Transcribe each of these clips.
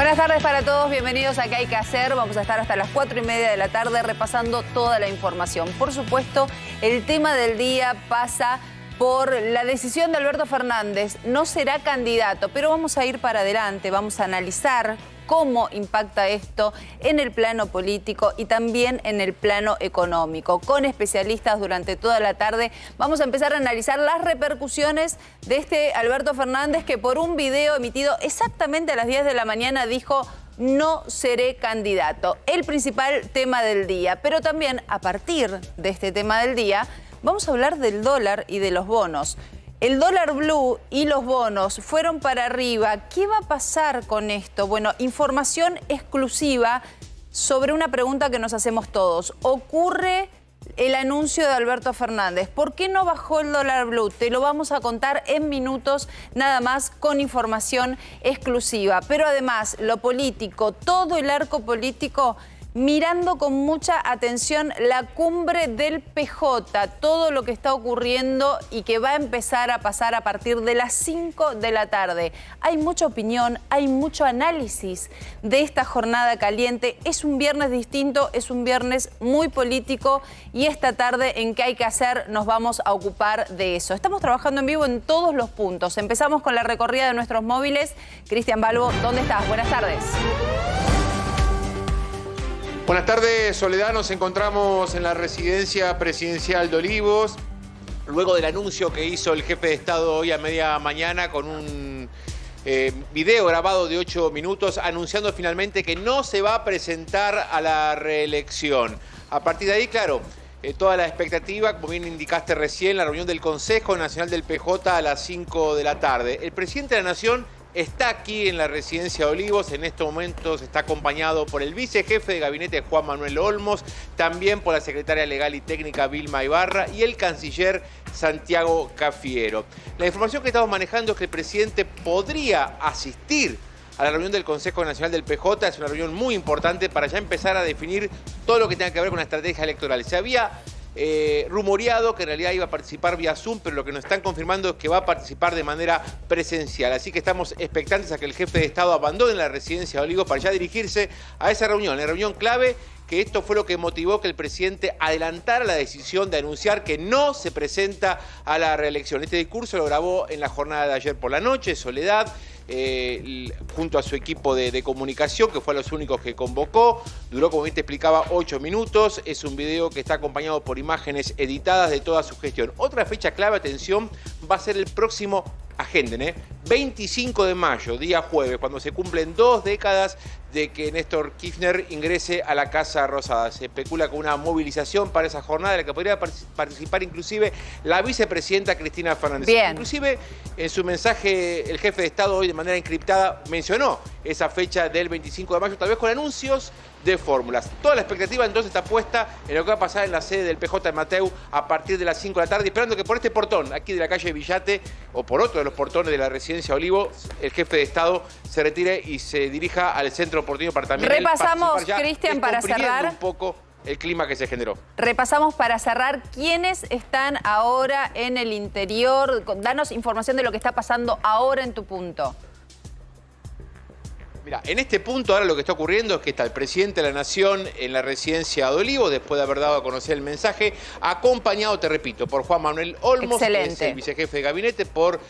Buenas tardes para todos, bienvenidos a ¿Qué hay que hacer? Vamos a estar hasta las 4:30 de la tarde repasando toda la información. Por supuesto, el tema del día pasa por la decisión de Alberto Fernández. No será candidato, pero vamos a ir para adelante, vamos a analizar cómo impacta esto en el plano político y también en el plano económico. Con especialistas durante toda la tarde vamos a empezar a analizar las repercusiones de este Alberto Fernández que por un video emitido exactamente a las 10 de la mañana dijo: no seré candidato. El principal tema del día, pero también a partir de este tema del día vamos a hablar del dólar y de los bonos. El dólar blue y los bonos fueron para arriba. ¿Qué va a pasar con esto? Bueno, información exclusiva sobre una pregunta que nos hacemos todos. Ocurre el anuncio de Alberto Fernández. ¿Por qué no bajó el dólar blue? Te lo vamos a contar en minutos, nada más, con información exclusiva. Pero además, lo político, todo el arco político, mirando con mucha atención la cumbre del PJ, todo lo que está ocurriendo y que va a empezar a pasar a partir de las 5 de la tarde. Hay mucha opinión, hay mucho análisis de esta jornada caliente. Es un viernes distinto, es un viernes muy político y esta tarde en ¿Qué hay que hacer? Nos vamos a ocupar de eso. Estamos trabajando en vivo en todos los puntos. Empezamos con la recorrida de nuestros móviles. Cristian Balbo, ¿dónde estás? Buenas tardes. Buenas tardes, Soledad. Nos encontramos en la residencia presidencial de Olivos, luego del anuncio que hizo el jefe de Estado hoy a media mañana con un video grabado de 8 minutos anunciando finalmente que no se va a presentar a la reelección. A partir de ahí, claro, toda la expectativa, como bien indicaste recién, la reunión del Consejo Nacional del PJ a las 5 de la tarde. El presidente de la Nación está aquí en la residencia de Olivos. En estos momentos está acompañado por el vicejefe de gabinete Juan Manuel Olmos, también por la secretaria legal y técnica Vilma Ibarra y el canciller Santiago Cafiero. La información que estamos manejando es que el presidente podría asistir a la reunión del Consejo Nacional del PJ. Es una reunión muy importante para ya empezar a definir todo lo que tenga que ver con la estrategia electoral. Se había rumoreado que en realidad iba a participar vía Zoom, pero lo que nos están confirmando es que va a participar de manera presencial. Así que estamos expectantes a que el jefe de Estado abandone la residencia de Olivos para ya dirigirse a esa reunión, la reunión clave, que esto fue lo que motivó que el presidente adelantara la decisión de anunciar que no se presenta a la reelección. Este discurso lo grabó en la jornada de ayer por la noche, Soledad, junto a su equipo de comunicación, que fue a los únicos que convocó. Duró, como bien te explicaba, 8 minutos. Es un video que está acompañado por imágenes editadas de toda su gestión. Otra fecha clave, atención, va a ser el próximo, agenden, 25 de mayo, día jueves, cuando se cumplen 2 décadas de que Néstor Kirchner ingrese a la Casa Rosada. Se especula con una movilización para esa jornada, en la que podría participar inclusive la vicepresidenta Cristina Fernández. Bien. Inclusive, en su mensaje, el jefe de Estado hoy de manera encriptada mencionó esa fecha del 25 de mayo, tal vez con anuncios de fórmulas. Toda la expectativa entonces está puesta en lo que va a pasar en la sede del PJ de Mateu a partir de las 5 de la tarde, esperando que por este portón, aquí de la calle Villate, o por otro de los portones de la residencia Olivos, el jefe de Estado se retire y se dirija al centro oportunitario para también repasamos, Cristian, para cerrar un poco el clima que se generó. Repasamos para cerrar quiénes están ahora en el interior. Danos información de lo que está pasando ahora en tu punto. Mira, en este punto ahora lo que está ocurriendo es que está el presidente de la Nación en la residencia de Olivos, después de haber dado a conocer el mensaje, acompañado, te repito, por Juan Manuel Olmos, que es el vicejefe de gabinete, por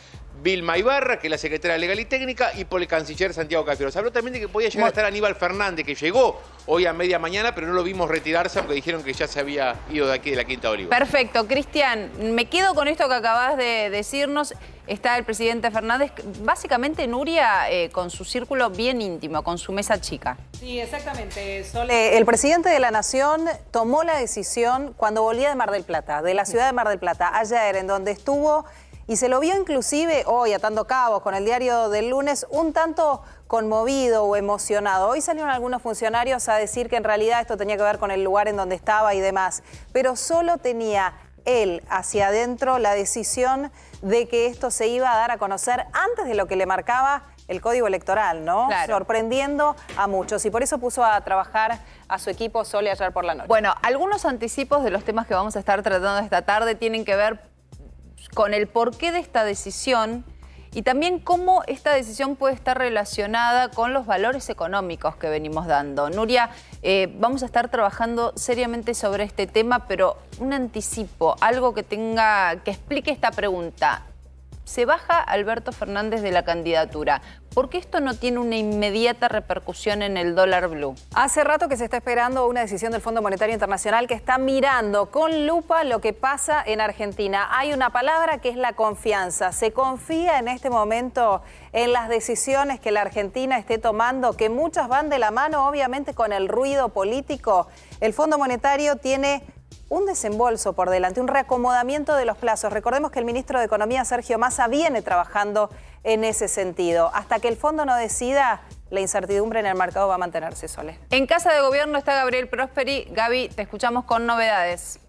Vilma Ibarra, que es la secretaria legal y técnica, y por el canciller Santiago Cafiero. Se habló también de que podía llegar a estar Aníbal Fernández, que llegó hoy a media mañana, pero no lo vimos retirarse porque dijeron que ya se había ido de aquí de la Quinta Olivos. Perfecto, Cristian, me quedo con esto que acabas de decirnos. Está el presidente Fernández, básicamente Nuria, con su círculo bien íntimo, con su mesa chica. Sí, exactamente, Sole. El presidente de la Nación tomó la decisión cuando volvía de Mar del Plata, de la ciudad de Mar del Plata, ayer, en donde estuvo, y se lo vio inclusive hoy, atando cabos con el diario del lunes, un tanto conmovido o emocionado. Hoy salieron algunos funcionarios a decir que en realidad esto tenía que ver con el lugar en donde estaba y demás, pero solo tenía él hacia adentro la decisión de que esto se iba a dar a conocer antes de lo que le marcaba el Código Electoral, ¿no? Claro. Sorprendiendo a muchos, y por eso puso a trabajar a su equipo Sole ayer por la noche. Bueno, algunos anticipos de los temas que vamos a estar tratando esta tarde tienen que ver con el porqué de esta decisión y también cómo esta decisión puede estar relacionada con los valores económicos que venimos dando. Nuria, vamos a estar trabajando seriamente sobre este tema, pero un anticipo, algo que explique esta pregunta. Se baja Alberto Fernández de la candidatura. ¿Por qué esto no tiene una inmediata repercusión en el dólar blue? Hace rato que se está esperando una decisión del Fondo Monetario Internacional que está mirando con lupa lo que pasa en Argentina. Hay una palabra que es la confianza. Se confía en este momento en las decisiones que la Argentina esté tomando, que muchas van de la mano, obviamente, con el ruido político. El Fondo Monetario tiene un desembolso por delante, un reacomodamiento de los plazos. Recordemos que el ministro de Economía, Sergio Massa, viene trabajando en ese sentido. Hasta que el fondo no decida, la incertidumbre en el mercado va a mantenerse, Sole. En Casa de Gobierno está Gabriel Prosperi. Gaby, te escuchamos con novedades.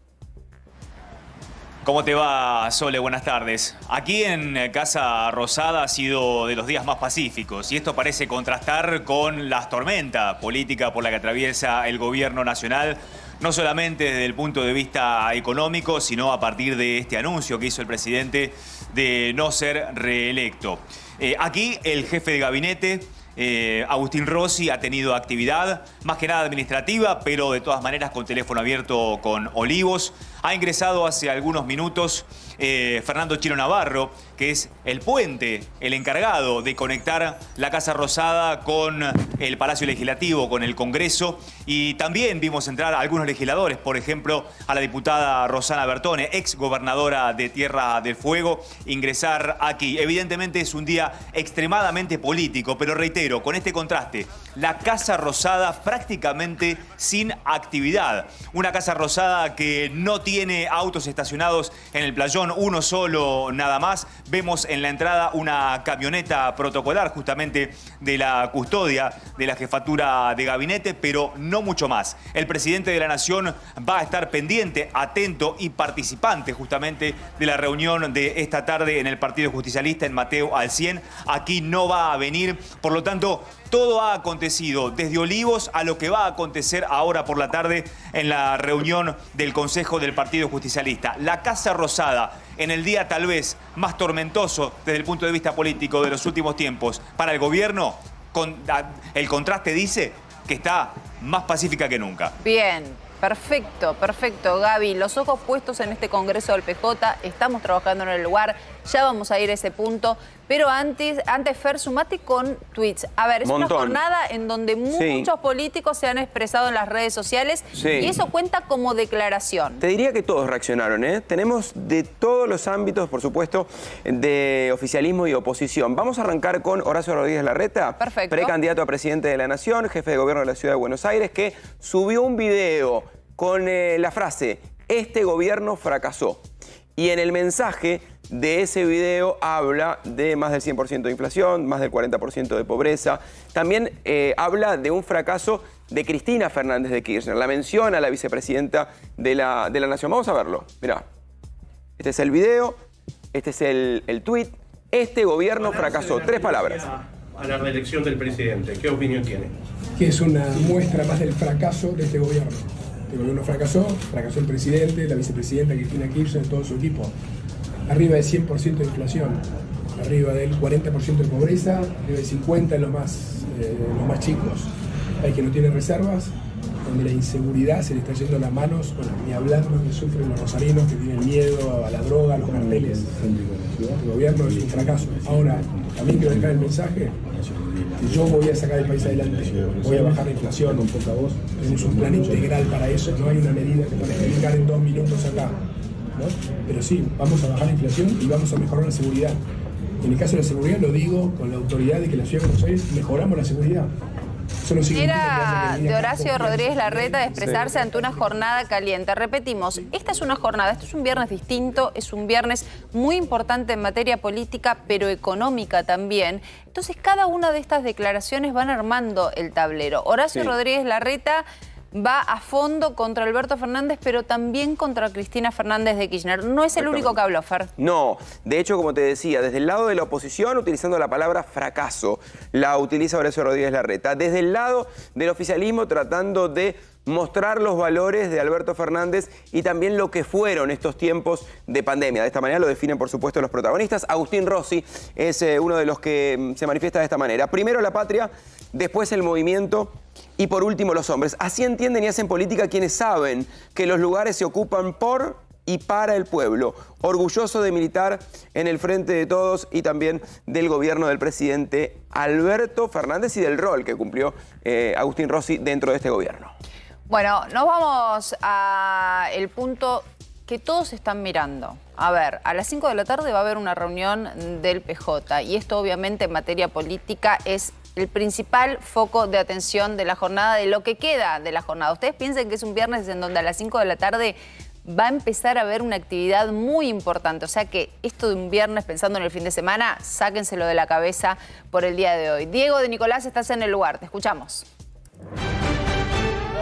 ¿Cómo te va, Sole? Buenas tardes. Aquí en Casa Rosada ha sido de los días más pacíficos y esto parece contrastar con la tormenta política por la que atraviesa el gobierno nacional, no solamente desde el punto de vista económico, sino a partir de este anuncio que hizo el presidente de no ser reelecto. Aquí el jefe de gabinete, Agustín Rossi, ha tenido actividad, más que nada administrativa, pero de todas maneras con teléfono abierto con Olivos. Ha ingresado hace algunos minutos Fernando Chino Navarro, que es el puente, el encargado de conectar la Casa Rosada con el Palacio Legislativo, con el Congreso. Y también vimos entrar a algunos legisladores, por ejemplo, a la diputada Rosana Bertone, ex gobernadora de Tierra del Fuego, ingresar aquí. Evidentemente es un día extremadamente político, pero reitero, con este contraste, la Casa Rosada prácticamente sin actividad. Una Casa Rosada que no tiene autos estacionados en el playón, uno solo nada más. Vemos en la entrada una camioneta protocolar justamente de la custodia de la jefatura de gabinete, pero no mucho más. El presidente de la Nación va a estar pendiente, atento y participante justamente de la reunión de esta tarde en el Partido Justicialista en Mateo Alcién. Aquí no va a venir, por lo tanto, todo ha acontecido desde Olivos a lo que va a acontecer ahora por la tarde en la reunión del Consejo del Partido Justicialista. La Casa Rosada, en el día tal vez más tormentoso desde el punto de vista político de los últimos tiempos para el gobierno, el contraste dice que está más pacífica que nunca. Bien, perfecto, perfecto, Gaby. Los ojos puestos en este Congreso del PJ, estamos trabajando en el lugar, ya vamos a ir a ese punto. Pero antes Fer, sumate con tweets. A ver, es una jornada en donde muchos políticos se han expresado en las redes sociales y eso cuenta como declaración. Te diría que todos reaccionaron, ¿eh? Tenemos de todos los ámbitos, por supuesto, de oficialismo y oposición. Vamos a arrancar con Horacio Rodríguez Larreta, precandidato a presidente de la Nación, jefe de gobierno de la Ciudad de Buenos Aires, que subió un video con la frase, este gobierno fracasó. Y en el mensaje de ese video habla de más del 100% de inflación, más del 40% de pobreza. También habla de un fracaso de Cristina Fernández de Kirchner. La menciona a la vicepresidenta de la Nación. Vamos a verlo. Mirá. Este es el video, este es el tuit. Este gobierno fracasó. 3 palabras. A la reelección del presidente. ¿Qué opinión tiene? Que es una muestra más del fracaso de este gobierno. El gobierno fracasó el presidente, la vicepresidenta Cristina Kirchner, todo su equipo. Arriba del 100% de inflación, arriba del 40% de pobreza, arriba del 50% en los más chicos. Hay que no tiene reservas, donde la inseguridad se le está yendo las manos, ni hablar lo que sufren los rosarinos que tienen miedo a la droga, a los carteles. El gobierno es un fracaso. Ahora, también quiero dejar el mensaje que yo voy a sacar el país adelante, voy a bajar la inflación con poca voz. Tenemos un plan integral para eso, no hay una medida que pueda explicar en 2 minutos acá. ¿No? Pero sí, vamos a bajar la inflación y vamos a mejorar la seguridad. En el caso de la seguridad lo digo con la autoridad de que la Ciudad de Buenos Aires mejoramos la seguridad. Era de Horacio Rodríguez Larreta de expresarse ante una jornada caliente. Repetimos, esta es una jornada, esto es un viernes distinto, es un viernes muy importante en materia política, pero económica también. Entonces, cada una de estas declaraciones van armando el tablero. Horacio Rodríguez Larreta va a fondo contra Alberto Fernández, pero también contra Cristina Fernández de Kirchner. No es el único que habló, Fer. No, de hecho, como te decía, desde el lado de la oposición, utilizando la palabra fracaso, la utiliza Horacio Rodríguez Larreta. Desde el lado del oficialismo, tratando de mostrar los valores de Alberto Fernández y también lo que fueron estos tiempos de pandemia. De esta manera lo definen, por supuesto, los protagonistas. Agustín Rossi es uno de los que se manifiesta de esta manera. Primero la patria, después el movimiento y por último los hombres. Así entienden y hacen política quienes saben que los lugares se ocupan por y para el pueblo. Orgulloso de militar en el frente de todos y también del gobierno del presidente Alberto Fernández y del rol que cumplió Agustín Rossi dentro de este gobierno. Bueno, nos vamos al punto que todos están mirando. A ver, a las 5 de la tarde va a haber una reunión del PJ y esto obviamente en materia política es el principal foco de atención de la jornada, de lo que queda de la jornada. Ustedes piensen que es un viernes en donde a las 5 de la tarde va a empezar a haber una actividad muy importante. O sea que esto de un viernes, pensando en el fin de semana, sáquenselo de la cabeza por el día de hoy. Diego de Nicolás, estás en el lugar. Te escuchamos.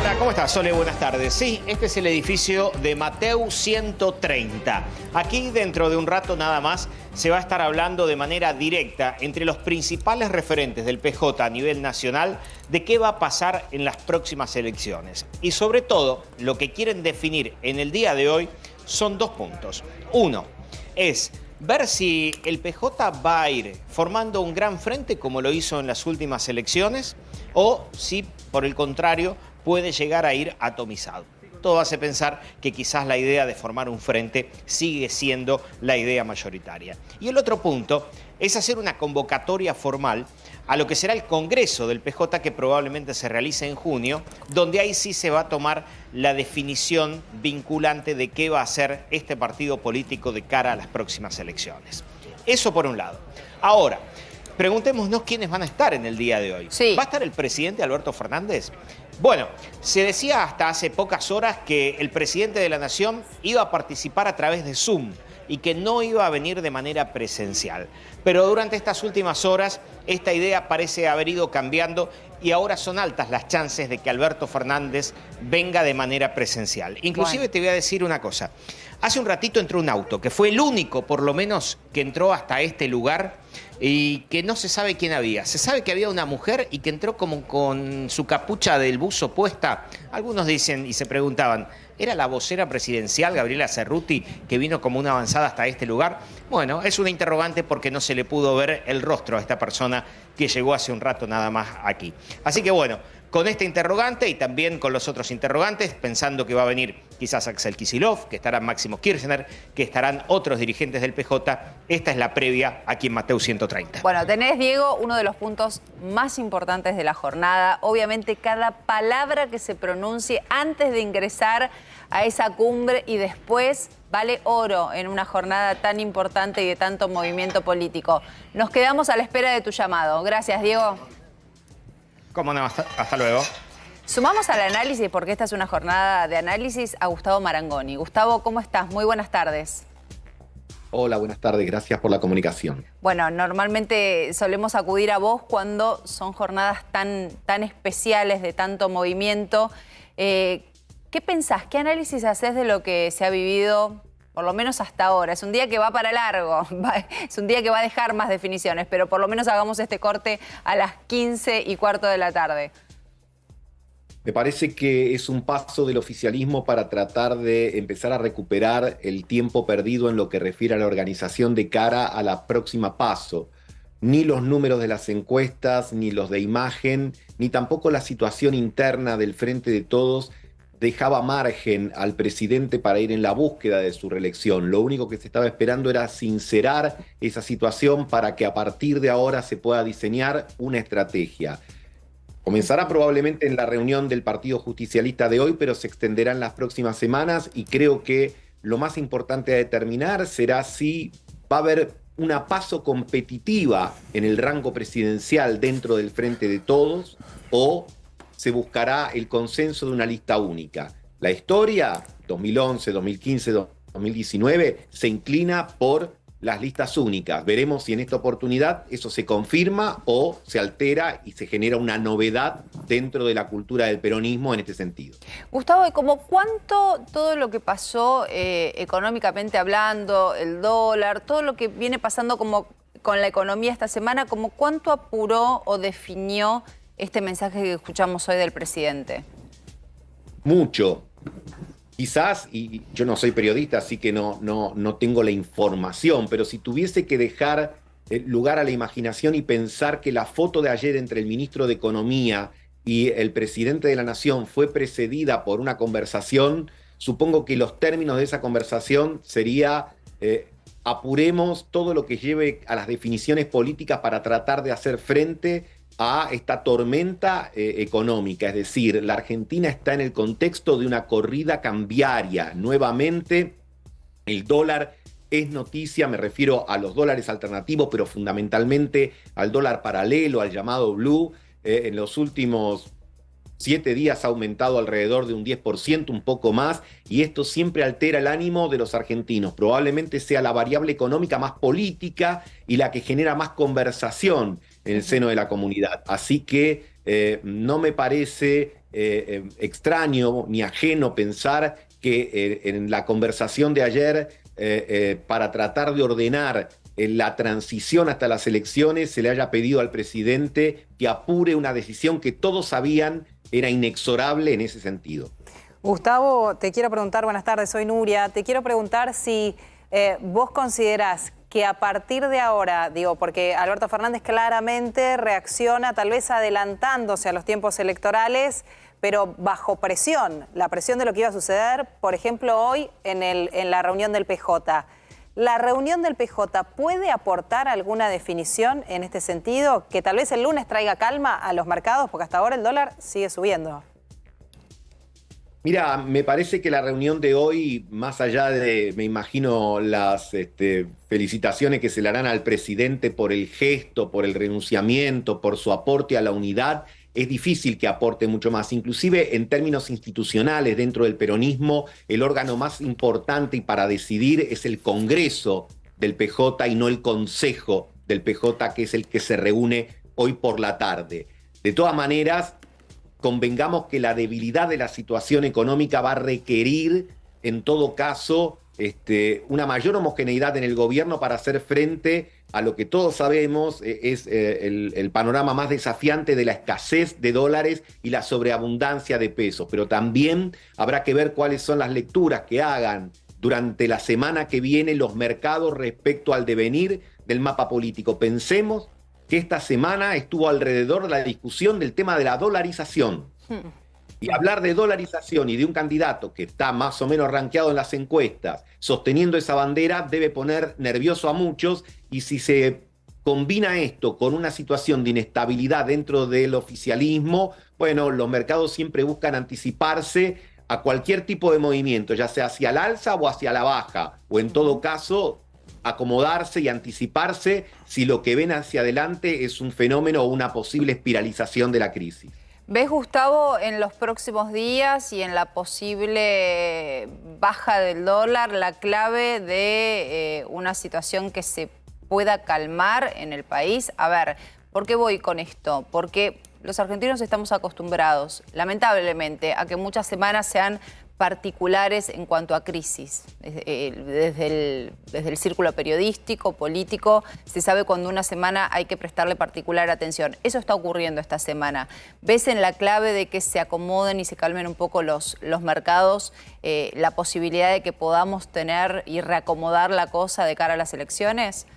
Hola, ¿cómo estás, Sole? Buenas tardes. Sí, este es el edificio de Mateu 130. Aquí, dentro de un rato nada más, se va a estar hablando de manera directa entre los principales referentes del PJ a nivel nacional de qué va a pasar en las próximas elecciones. Y sobre todo, lo que quieren definir en el día de hoy son dos puntos. Uno es ver si el PJ va a ir formando un gran frente como lo hizo en las últimas elecciones o si, por el contrario, puede llegar a ir atomizado. Todo hace pensar que quizás la idea de formar un frente sigue siendo la idea mayoritaria. Y el otro punto es hacer una convocatoria formal a lo que será el Congreso del PJ que probablemente se realice en junio, donde ahí sí se va a tomar la definición vinculante de qué va a hacer este partido político de cara a las próximas elecciones. Eso por un lado. Ahora, preguntémonos quiénes van a estar en el día de hoy. Sí. ¿Va a estar el presidente Alberto Fernández? Bueno, se decía hasta hace pocas horas que el presidente de la Nación iba a participar a través de Zoom y que no iba a venir de manera presencial. Pero durante estas últimas horas, esta idea parece haber ido cambiando y ahora son altas las chances de que Alberto Fernández venga de manera presencial. Inclusive te voy a decir una cosa. Hace un ratito entró un auto, que fue el único, por lo menos, que entró hasta este lugar y que no se sabe quién había. Se sabe que había una mujer y que entró como con su capucha del buzo puesta. Algunos dicen y se preguntaban, ¿era la vocera presidencial, Gabriela Cerruti, que vino como una avanzada hasta este lugar? Bueno, es una interrogante porque no se le pudo ver el rostro a esta persona que llegó hace un rato nada más aquí. Así que bueno, con este interrogante y también con los otros interrogantes, pensando que va a venir quizás Axel Kicillof, que estará Máximo Kirchner, que estarán otros dirigentes del PJ, esta es la previa aquí en Mateu 130. Bueno, tenés, Diego, uno de los puntos más importantes de la jornada. Obviamente, cada palabra que se pronuncie antes de ingresar a esa cumbre y después vale oro en una jornada tan importante y de tanto movimiento político. Nos quedamos a la espera de tu llamado. Gracias, Diego. Cómo no, hasta luego. Sumamos al análisis, porque esta es una jornada de análisis, a Gustavo Marangoni. Gustavo, ¿cómo estás? Muy buenas tardes. Hola, buenas tardes. Gracias por la comunicación. Bueno, normalmente solemos acudir a vos cuando son jornadas tan especiales, de tanto movimiento. ¿Qué pensás? ¿Qué análisis haces de lo que se ha vivido, por lo menos hasta ahora? Es un día que va para largo, es un día que va a dejar más definiciones, pero por lo menos hagamos este corte a las 15:15 de la tarde. Me parece que es un paso del oficialismo para tratar de empezar a recuperar el tiempo perdido en lo que refiere a la organización de cara a la próxima PASO. Ni los números de las encuestas, ni los de imagen, ni tampoco la situación interna del Frente de Todos dejaba margen al presidente para ir en la búsqueda de su reelección. Lo único que se estaba esperando era sincerar esa situación para que a partir de ahora se pueda diseñar una estrategia. Comenzará probablemente en la reunión del Partido Justicialista de hoy, pero se extenderá en las próximas semanas y creo que lo más importante a determinar será si va a haber una PASO competitiva en el rango presidencial dentro del Frente de Todos o se buscará el consenso de una lista única. La historia, 2011, 2015, 2019, se inclina por las listas únicas. Veremos si en esta oportunidad eso se confirma o se altera y se genera una novedad dentro de la cultura del peronismo en este sentido. Gustavo, ¿y como cuánto todo lo que pasó económicamente hablando, el dólar, todo lo que viene pasando como con la economía esta semana, como cuánto apuró o definió este mensaje que escuchamos hoy del presidente? Mucho. Quizás, y yo no soy periodista, así que no tengo la información, pero si tuviese que dejar lugar a la imaginación y pensar que la foto de ayer entre el ministro de Economía y el presidente de la Nación fue precedida por una conversación, supongo que los términos de esa conversación sería apuremos todo lo que lleve a las definiciones políticas para tratar de hacer frente a esta tormenta económica. Es decir, la Argentina está en el contexto de una corrida cambiaria. Nuevamente, el dólar es noticia, me refiero a los dólares alternativos, pero fundamentalmente al dólar paralelo, al llamado blue. En los últimos 7 días ha aumentado alrededor de un 10%, un poco más, y esto siempre altera el ánimo de los argentinos. Probablemente sea la variable económica más política y la que genera más conversación en el seno de la comunidad. Así que no me parece extraño ni ajeno pensar que en la conversación de ayer, para tratar de ordenar la transición hasta las elecciones, se le haya pedido al presidente que apure una decisión que todos sabían era inexorable en ese sentido. Gustavo, te quiero preguntar, buenas tardes, soy Nuria, te quiero preguntar si vos considerás que a partir de ahora, digo, porque Alberto Fernández claramente reacciona tal vez adelantándose a los tiempos electorales, pero bajo presión, la presión de lo que iba a suceder, por ejemplo, hoy en la reunión del PJ. ¿La reunión del PJ puede aportar alguna definición en este sentido? Que tal vez el lunes traiga calma a los mercados, porque hasta ahora el dólar sigue subiendo. Mira, me parece que la reunión de hoy, más allá de, me imagino, las felicitaciones que se le harán al presidente por el gesto, por el renunciamiento, por su aporte a la unidad, es difícil que aporte mucho más. Inclusive en términos institucionales, dentro del peronismo, el órgano más importante y para decidir es el Congreso del PJ y no el Consejo del PJ, que es el que se reúne hoy por la tarde. De todas maneras, convengamos que la debilidad de la situación económica va a requerir, en todo caso, una mayor homogeneidad en el gobierno para hacer frente a lo que todos sabemos es el panorama más desafiante de la escasez de dólares y la sobreabundancia de pesos. Pero también habrá que ver cuáles son las lecturas que hagan durante la semana que viene los mercados respecto al devenir del mapa político. Pensemos que esta semana estuvo alrededor de la discusión del tema de la dolarización. Y hablar de dolarización y de un candidato que está más o menos rankeado en las encuestas, sosteniendo esa bandera, debe poner nervioso a muchos. Y si se combina esto con una situación de inestabilidad dentro del oficialismo, bueno, los mercados siempre buscan anticiparse a cualquier tipo de movimiento, ya sea hacia el alza o hacia la baja, o en todo caso, acomodarse y anticiparse si lo que ven hacia adelante es un fenómeno o una posible espiralización de la crisis. ¿Ves, Gustavo, en los próximos días y en la posible baja del dólar la clave de una situación que se pueda calmar en el país? A ver, ¿por qué voy con esto? Porque los argentinos estamos acostumbrados, lamentablemente, a que muchas semanas sean particulares en cuanto a crisis. Desde el círculo periodístico, político, se sabe cuando una semana hay que prestarle particular atención. Eso está ocurriendo esta semana. ¿Ves en la clave de que se acomoden y se calmen un poco los mercados la posibilidad de que podamos tener y reacomodar la cosa de cara a las elecciones?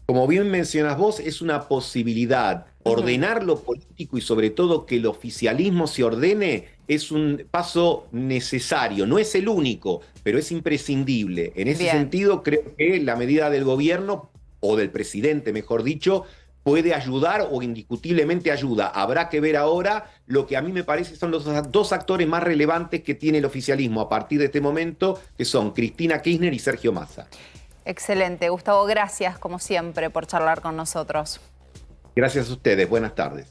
Como bien mencionas vos, es una posibilidad. Ordenar lo político y sobre todo que el oficialismo se ordene es un paso necesario. No es el único, pero es imprescindible. En ese sentido, creo que la medida del gobierno, o del presidente, mejor dicho, puede ayudar o indiscutiblemente ayuda. Habrá que ver ahora lo que a mí me parece son los dos actores más relevantes que tiene el oficialismo a partir de este momento, que son Cristina Kirchner y Sergio Massa. Excelente. Gustavo, gracias, como siempre, por charlar con nosotros. Gracias a ustedes. Buenas tardes.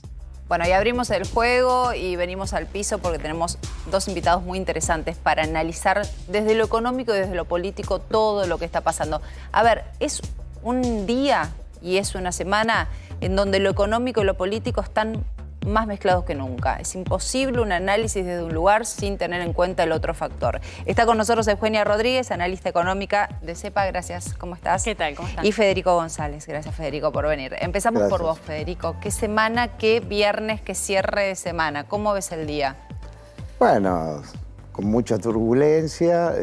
Bueno, y abrimos el juego y venimos al piso porque tenemos dos invitados muy interesantes para analizar desde lo económico y desde lo político todo lo que está pasando. A ver, es un día y es una semana en donde lo económico y lo político están más mezclados que nunca. Es imposible un análisis desde un lugar sin tener en cuenta el otro factor. Está con nosotros Eugenia Rodríguez, analista económica de CEPA. Gracias. ¿Cómo estás? ¿Qué tal? ¿Cómo estás? Y Federico González. Gracias, Federico, por venir. Empezamos por vos, Federico. ¿Qué semana, qué viernes, qué cierre de semana? ¿Cómo ves el día? Bueno, con mucha turbulencia.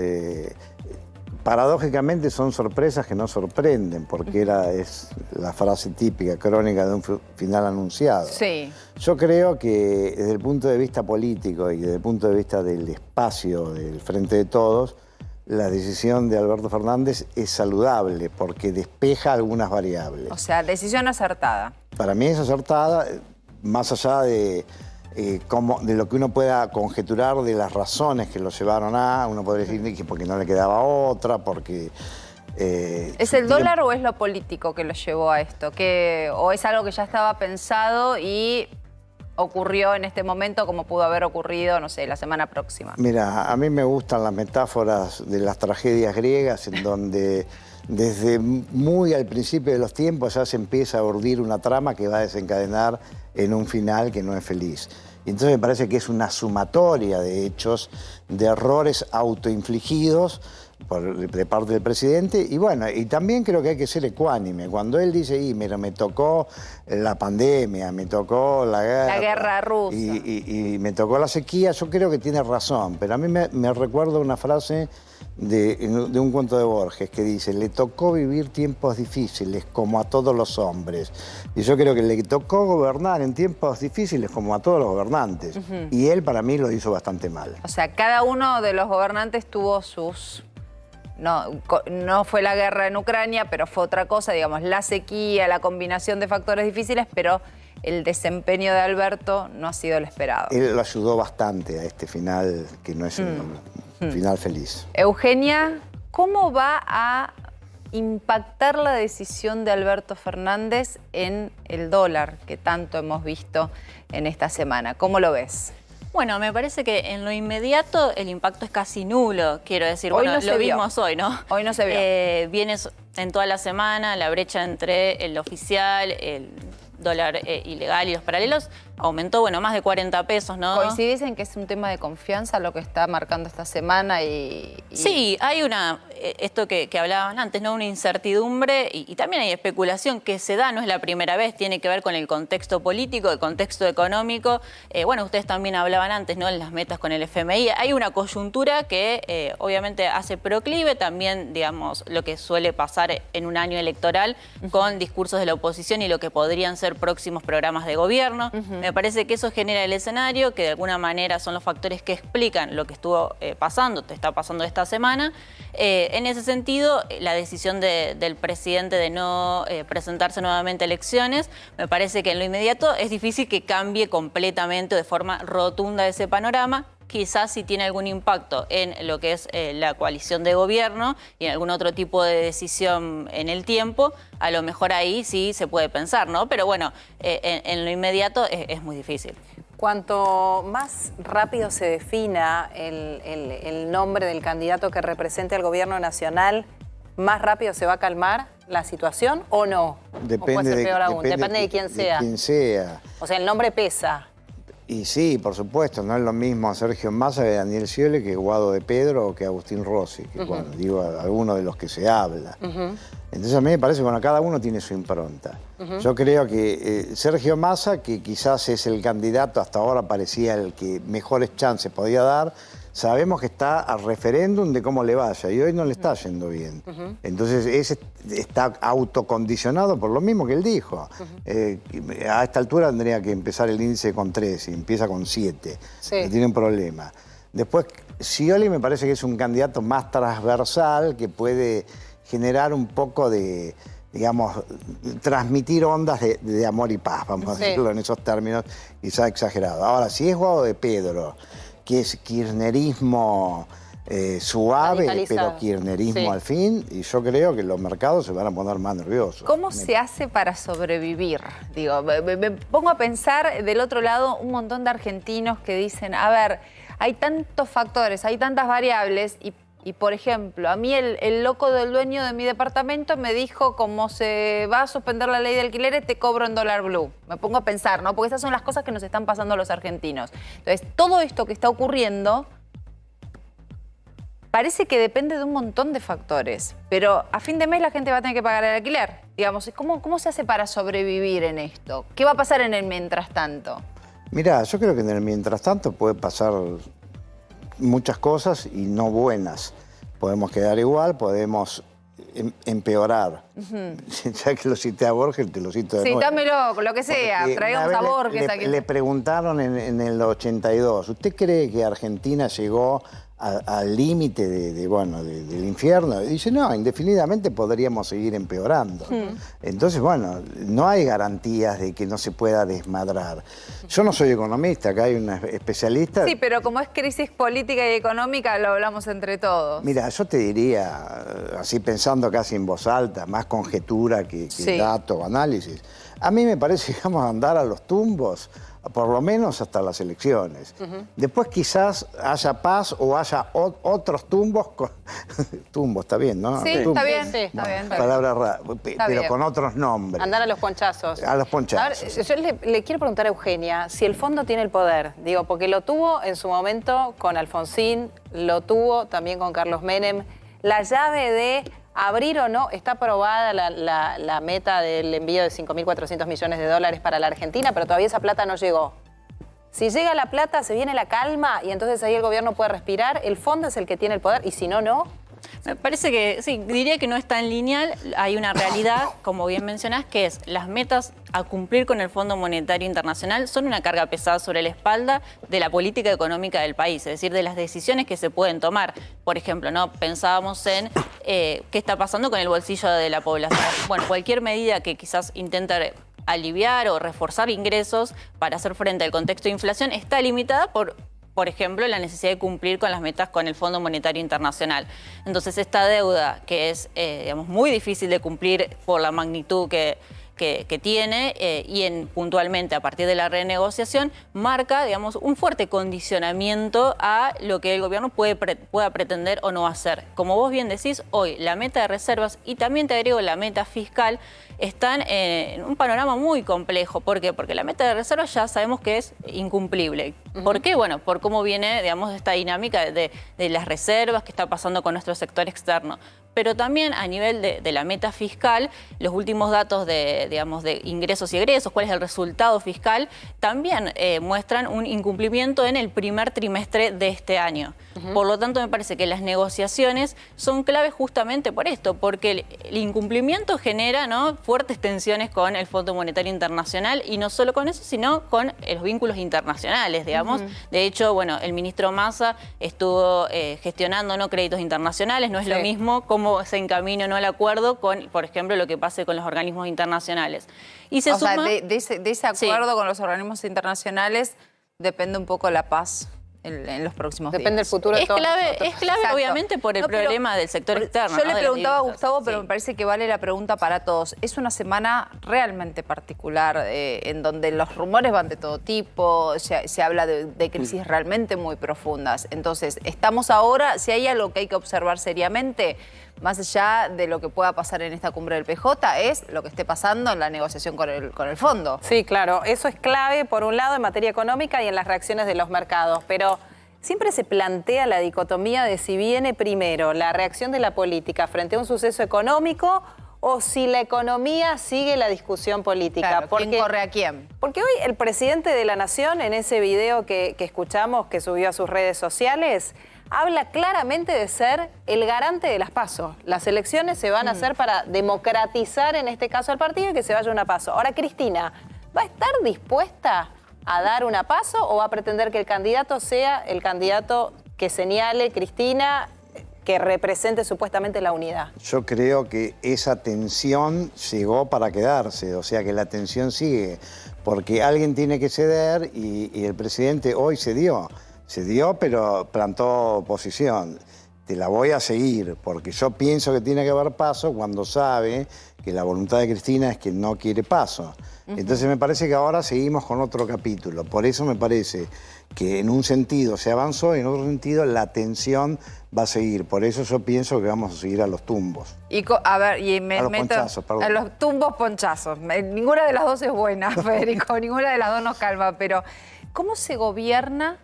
Paradójicamente son sorpresas que no sorprenden, porque es la frase típica, crónica de un final anunciado. Sí. Yo creo que desde el punto de vista político y desde el punto de vista del espacio del Frente de Todos, la decisión de Alberto Fernández es saludable porque despeja algunas variables. O sea, decisión acertada. Para mí es acertada, más allá de lo que uno pueda conjeturar de las razones que lo llevaron uno podría decir que porque no le quedaba otra, porque... ¿Es el dólar o es lo político que lo llevó a esto? ¿O es algo que ya estaba pensado y ocurrió en este momento como pudo haber ocurrido, no sé, la semana próxima? Mira, a mí me gustan las metáforas de las tragedias griegas en donde desde muy al principio de los tiempos ya se empieza a urdir una trama que va a desencadenar en un final que no es feliz. Y entonces me parece que es una sumatoria de hechos, de errores autoinfligidos de parte del presidente. Y bueno, y también creo que hay que ser ecuánime. Cuando él dice, mira, me tocó la pandemia, me tocó la guerra rusa y me tocó la sequía, yo creo que tiene razón. Pero a mí me recuerda una frase de un cuento de Borges que dice, le tocó vivir tiempos difíciles como a todos los hombres. Y yo creo que le tocó gobernar en tiempos difíciles como a todos los gobernantes. Y él para mí lo hizo bastante mal. O sea, cada uno de los gobernantes tuvo sus... No fue la guerra en Ucrania, pero fue otra cosa, digamos, la sequía, la combinación de factores difíciles, pero el desempeño de Alberto no ha sido el esperado. Él lo ayudó bastante a este final, que no es un final feliz. Eugenia, ¿cómo va a impactar la decisión de Alberto Fernández en el dólar que tanto hemos visto en esta semana? ¿Cómo lo ves? Bueno, me parece que en lo inmediato el impacto es casi nulo, quiero decir. Hoy bueno, no se lo vio. vimos hoy, ¿no? Hoy no se vio. Viene en toda la semana la brecha entre el oficial, el dólar ilegal y los paralelos, aumentó, bueno, más de 40 pesos, ¿no? ¿Coincidís en que es un tema de confianza lo que está marcando esta semana? Sí, hay esto que hablaban antes, ¿no? Una incertidumbre y también hay especulación que se da, no es la primera vez, tiene que ver con el contexto político, el contexto económico. Bueno, ustedes también hablaban antes, ¿no? En las metas con el FMI. Hay una coyuntura que obviamente hace proclive también, digamos, lo que suele pasar en un año electoral con discursos de la oposición y lo que podrían ser próximos programas de gobierno. Me parece que eso genera el escenario, que de alguna manera son los factores que explican lo que estuvo está pasando esta semana. En ese sentido, la decisión del presidente de no presentarse nuevamente a elecciones, me parece que en lo inmediato es difícil que cambie completamente o de forma rotunda ese panorama. Quizás si tiene algún impacto en lo que es la coalición de gobierno y en algún otro tipo de decisión en el tiempo, a lo mejor ahí sí se puede pensar, ¿no? Pero bueno, en lo inmediato es muy difícil. Cuanto más rápido se defina el nombre del candidato que represente al gobierno nacional, ¿más rápido se va a calmar la situación o no? Depende, ¿O puede ser peor aún? Depende de quién sea. De quien sea. O sea, el nombre pesa. Y sí, por supuesto, no es lo mismo Sergio Massa que Daniel Scioli, que Guado de Pedro o que Agustín Rossi, que cuando digo algunos de los que se habla. Entonces a mí me parece que bueno, cada uno tiene su impronta. Yo creo que Sergio Massa, que quizás es el candidato, hasta ahora parecía el que mejores chances podía dar, sabemos que está a referéndum de cómo le vaya y hoy no le está yendo bien. Entonces ese está autocondicionado por lo mismo que él dijo. A esta altura tendría que empezar el índice con 3 y empieza con 7. Sí. Tiene un problema. Después, Scioli me parece que es un candidato más transversal que puede generar un poco de, digamos, transmitir ondas de amor y paz, vamos a decirlo en esos términos, quizá exagerado. Ahora, si es Guado de Pedro, que es kirchnerismo suave, pero kirchnerismo al fin, y yo creo que los mercados se van a poner más nerviosos. ¿Cómo se hace para sobrevivir? Digo, me pongo a pensar del otro lado un montón de argentinos que dicen, a ver, hay tantos factores, hay tantas variables y por ejemplo, a mí el loco del dueño de mi departamento me dijo, como se va a suspender la ley de alquileres, te cobro en dólar blue. Me pongo a pensar, ¿no? Porque esas son las cosas que nos están pasando a los argentinos. Entonces, todo esto que está ocurriendo parece que depende de un montón de factores, pero a fin de mes la gente va a tener que pagar el alquiler. Digamos, ¿cómo se hace para sobrevivir en esto? ¿Qué va a pasar en el mientras tanto? Mirá, yo creo que en el mientras tanto puede pasar muchas cosas y no buenas. Podemos quedar igual, podemos empeorar. Ya que lo cité a Borges, te lo cito de nuevo. Citámelo, lo que sea, Porque traigamos una a vez Borges aquí. le preguntaron en el 82, ¿usted cree que Argentina llegó al límite del infierno? Y dice, no, indefinidamente podríamos seguir empeorando. Entonces, bueno, no hay garantías de que no se pueda desmadrar. Yo no soy economista, acá hay una especialista. Sí, pero como es crisis política y económica, lo hablamos entre todos. Mira, yo te diría, así pensando casi en voz alta, más conjetura que dato o análisis, a mí me parece que vamos a andar a los tumbos por lo menos hasta las elecciones. Después quizás haya paz o haya otros tumbos. Tumbos, está bien, ¿no? Sí, Tumbos. está bien, está bien. Palabra rara, pero bien. con otros nombres. Andar a los ponchazos. A los ponchazos. A ver, yo le quiero preguntar a Eugenia si el fondo tiene el poder. Digo, porque lo tuvo en su momento con Alfonsín, lo tuvo también con Carlos Menem. La llave de abrir o no, está aprobada la meta del envío de 5.400 millones de dólares para la Argentina, pero todavía esa plata no llegó. Si llega la plata, se viene la calma y entonces ahí el gobierno puede respirar. El fondo es el que tiene el poder y si no, no. Me parece que, sí, diría que no es tan lineal. Hay una realidad, como bien mencionás, que es las metas a cumplir con el Fondo Monetario Internacional son una carga pesada sobre la espalda de la política económica del país, es decir, de las decisiones que se pueden tomar. Por ejemplo, ¿no? Pensábamos en qué está pasando con el bolsillo de la población. Bueno, cualquier medida que quizás intente aliviar o reforzar ingresos para hacer frente al contexto de inflación está limitada por ejemplo, la necesidad de cumplir con las metas con el Fondo Monetario Internacional. Entonces, esta deuda, que es digamos, muy difícil de cumplir por la magnitud que tiene y puntualmente a partir de la renegociación, marca, digamos, un fuerte condicionamiento a lo que el gobierno pueda pretender o no hacer. Como vos bien decís, hoy la meta de reservas y también te agrego la meta fiscal están en un panorama muy complejo. ¿Por qué? Porque la meta de reservas ya sabemos que es incumplible. ¿Por qué? Bueno, por cómo viene, digamos, esta dinámica de las reservas, que está pasando con nuestro sector externo. Pero también a nivel de la meta fiscal, los últimos datos digamos, de ingresos y egresos, cuál es el resultado fiscal, también muestran un incumplimiento en el primer trimestre de este año. Por lo tanto, me parece que las negociaciones son claves justamente por esto, porque el incumplimiento genera, ¿no?, fuertes tensiones con el Fondo Monetario Internacional y no solo con eso, sino con los vínculos internacionales, digamos. De hecho, bueno, el ministro Massa estuvo gestionando, ¿no?, créditos internacionales, no es lo mismo cómo se encamina o no el acuerdo con, por ejemplo, lo que pase con los organismos internacionales. Y se suma... sea, de ese acuerdo con los organismos internacionales depende un poco la paz en los próximos días. Depende del futuro de todos nosotros. Es clave, obviamente, por el problema del sector externo. Yo le preguntaba a Gustavo, pero me parece que vale la pregunta para todos. Es una semana realmente particular en donde los rumores van de todo tipo, se habla de crisis realmente muy profundas. Entonces, estamos ahora, si hay algo que hay que observar seriamente, más allá de lo que pueda pasar en esta cumbre del PJ, es lo que esté pasando en la negociación con el fondo. Sí, claro. Eso es clave, por un lado, en materia económica y en las reacciones de los mercados. Pero siempre se plantea la dicotomía de si viene primero la reacción de la política frente a un suceso económico o si la economía sigue la discusión política. Claro, ¿quién corre a quién? Porque hoy el presidente de la Nación, en ese video que escuchamos, que subió a sus redes sociales, habla claramente de ser el garante de las PASO. Las elecciones se van a hacer para democratizar, en este caso, al partido y que se vaya una PASO. Ahora, Cristina, ¿va a estar dispuesta a dar una PASO o va a pretender que el candidato sea el candidato que señale Cristina, que represente supuestamente la unidad? Yo creo que esa tensión llegó para quedarse, o sea que la tensión sigue, porque alguien tiene que ceder y el presidente hoy cedió. Cedió, pero plantó posición. Te la voy a seguir, porque yo pienso que tiene que haber paso cuando sabe que la voluntad de Cristina es que no quiere paso. Entonces me parece que ahora seguimos con otro capítulo. Por eso me parece que en un sentido se avanzó y en otro sentido la tensión va a seguir. Por eso yo pienso que vamos a seguir a los tumbos. A ver, y me a los meto ponchazos, perdón. a los tumbos ponchazos. Ninguna de las dos es buena, Federico, ninguna de las dos nos calma, pero ¿cómo se gobierna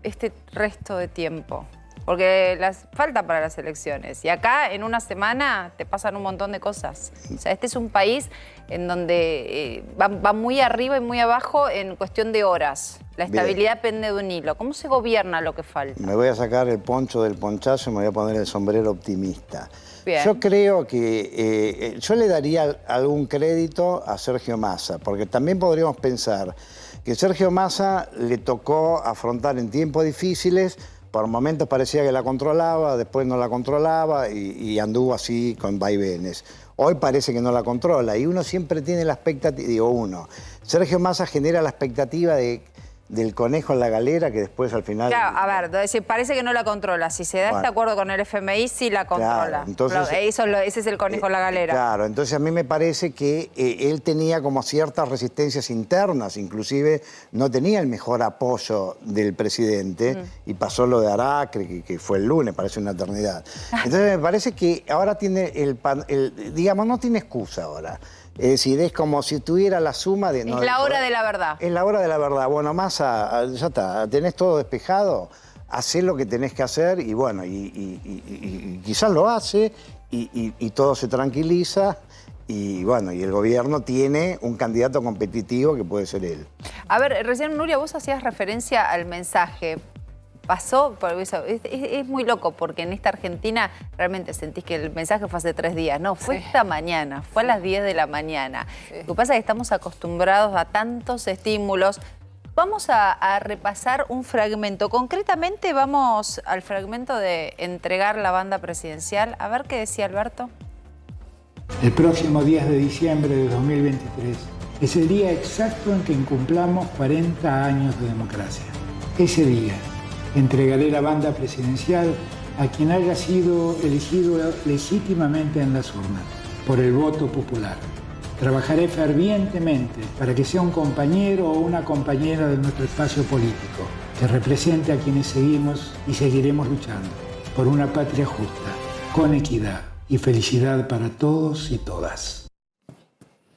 este resto de tiempo? porque falta para las elecciones. Y acá en una semana te pasan un montón de cosas. O sea, este es un país en donde va muy arriba y muy abajo en cuestión de horas. La estabilidad pende de un hilo. ¿Cómo se gobierna lo que falta? Me voy a sacar el poncho del ponchazo y me voy a poner el sombrero optimista. Bien. Yo creo que yo le daría algún crédito a Sergio Massa, porque también podríamos pensar que Sergio Massa le tocó afrontar en tiempos difíciles. Por momentos parecía que la controlaba, después no la controlaba y anduvo así con vaivenes. Hoy parece que no la controla y uno siempre tiene la expectativa, Sergio Massa genera la expectativa del conejo en la galera que después al final... Claro, a ver, parece que no la controla. Si se da este acuerdo con el FMI, sí la controla. Claro, entonces, ese es el conejo en la galera. Claro, entonces a mí me parece que él tenía como ciertas resistencias internas, inclusive no tenía el mejor apoyo del presidente y pasó lo de Aracre, que fue el lunes, parece una eternidad. Entonces me parece que ahora tiene digamos, no tiene excusa ahora. Es decir, es como si tuviera la suma de... Es la hora de la verdad. Es la hora de la verdad. Bueno, Massa, ya está, tenés todo despejado, hacés lo que tenés que hacer y bueno, y quizás lo hace y todo se tranquiliza y bueno, y el gobierno tiene un candidato competitivo que puede ser él. A ver, recién Nuria, vos hacías referencia al mensaje. Pasó, es muy loco porque en esta Argentina realmente sentís que el mensaje fue hace 3 días. No, fue esta mañana, fue a las 10 de la mañana. Lo que pasa es que estamos acostumbrados a tantos estímulos. Vamos a repasar un fragmento. Concretamente vamos al fragmento de entregar la banda presidencial. A ver qué decía Alberto. El próximo 10 de diciembre de 2023 es el día exacto en que incumplamos 40 años de democracia. Ese día entregaré la banda presidencial a quien haya sido elegido legítimamente en las urnas, por el voto popular. Trabajaré fervientemente para que sea un compañero o una compañera de nuestro espacio político, que represente a quienes seguimos y seguiremos luchando por una patria justa, con equidad y felicidad para todos y todas.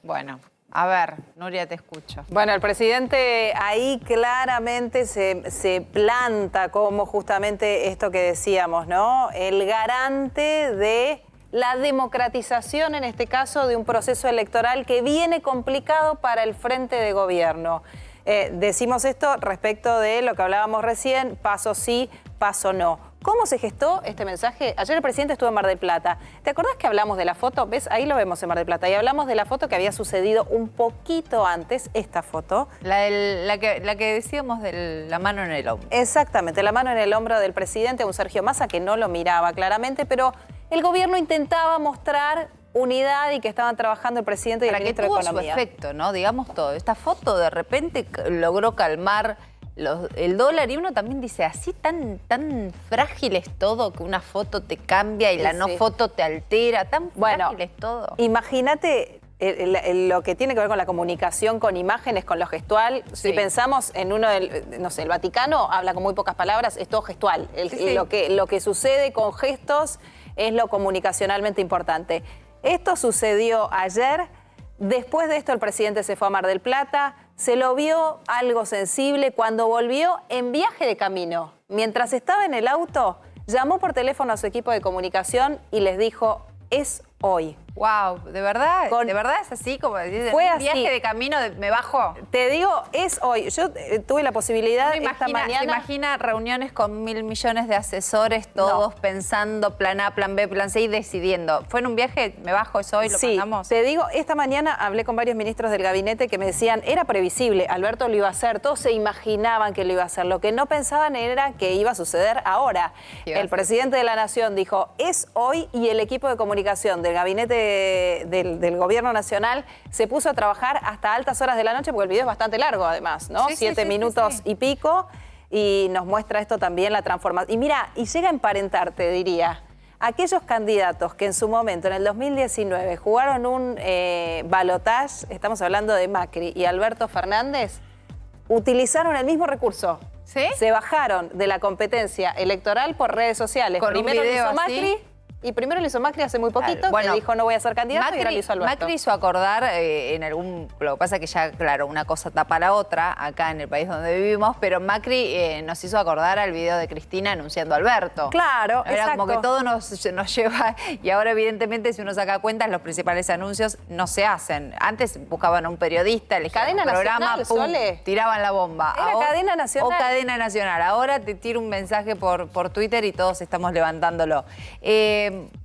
Bueno. A ver, Nuria, te escucho. Bueno, el presidente ahí claramente se planta como justamente esto que decíamos, ¿no? El garante de la democratización, en este caso, de un proceso electoral que viene complicado para el frente de gobierno. Decimos esto respecto de lo que hablábamos recién, paso sí, paso no. ¿Cómo se gestó este mensaje? Ayer el presidente estuvo en Mar del Plata. ¿Te acordás que hablamos de la foto? ¿Ves? Ahí lo vemos en Mar del Plata. Y hablamos de la foto que había sucedido un poquito antes, esta foto. La que decíamos de la mano en el hombro. Exactamente, la mano en el hombro del presidente, un Sergio Massa que no lo miraba claramente, pero el gobierno intentaba mostrar unidad y que estaban trabajando el presidente y el ministro de Economía. Para que tuvo su efecto, ¿no? Digamos todo. Esta foto de repente logró calmar el dólar y uno también dice, así tan frágil es todo que una foto te cambia y la no foto te altera, tan frágil es todo. Imagínate lo que tiene que ver con la comunicación, con imágenes, con lo gestual. Si pensamos en uno del, no sé, el Vaticano habla con muy pocas palabras, es todo gestual. Lo que sucede con gestos es lo comunicacionalmente importante. Esto sucedió ayer. Después de esto el presidente se fue a Mar del Plata, se lo vio algo sensible cuando volvió en viaje de camino. Mientras estaba en el auto, llamó por teléfono a su equipo de comunicación y les dijo, es hoy. Wow, ¿de verdad? ¿De verdad es así? Como dices, fue un viaje de camino, me bajo. Te digo, es hoy. Yo tuve la posibilidad esta mañana... ¿Se imagina reuniones con 1.000 millones de asesores, todos pensando plan A, plan B, plan C y decidiendo? ¿Fue en un viaje, me bajo, es hoy, lo mandamos? Te digo, esta mañana hablé con varios ministros del gabinete que me decían, era previsible, Alberto lo iba a hacer, todos se imaginaban que lo iba a hacer. Lo que no pensaban era que iba a suceder ahora. El presidente de la Nación dijo, es hoy, y el equipo de comunicación del gabinete del gobierno nacional se puso a trabajar hasta altas horas de la noche, porque el video es bastante largo además, ¿no? 7 minutos y pico, y nos muestra esto también, la transformación. Y mira, y llega a emparentar, te diría, aquellos candidatos que en su momento, en el 2019, jugaron un balotaje, estamos hablando de Macri y Alberto Fernández, utilizaron el mismo recurso. ¿Sí? Se bajaron de la competencia electoral por redes sociales. Con Primero un video lo hizo Macri, Y primero lo hizo Macri hace muy poquito, Bueno, que dijo no voy a ser candidato, y ahora lo hizo Alberto. Macri hizo acordar lo que pasa es que ya, claro, una cosa tapa la otra acá en el país donde vivimos, pero Macri nos hizo acordar al video de Cristina anunciando a Alberto. Claro, Era exacto. como que todo nos lleva, y ahora evidentemente si uno saca cuentas, los principales anuncios no se hacen. Antes buscaban a un periodista, le Cadena un programa, Nacional, pum, Sole. tiraban la bomba. Era Cadena Nacional. O Cadena Nacional. Ahora te tiro un mensaje por Twitter y todos estamos levantándolo.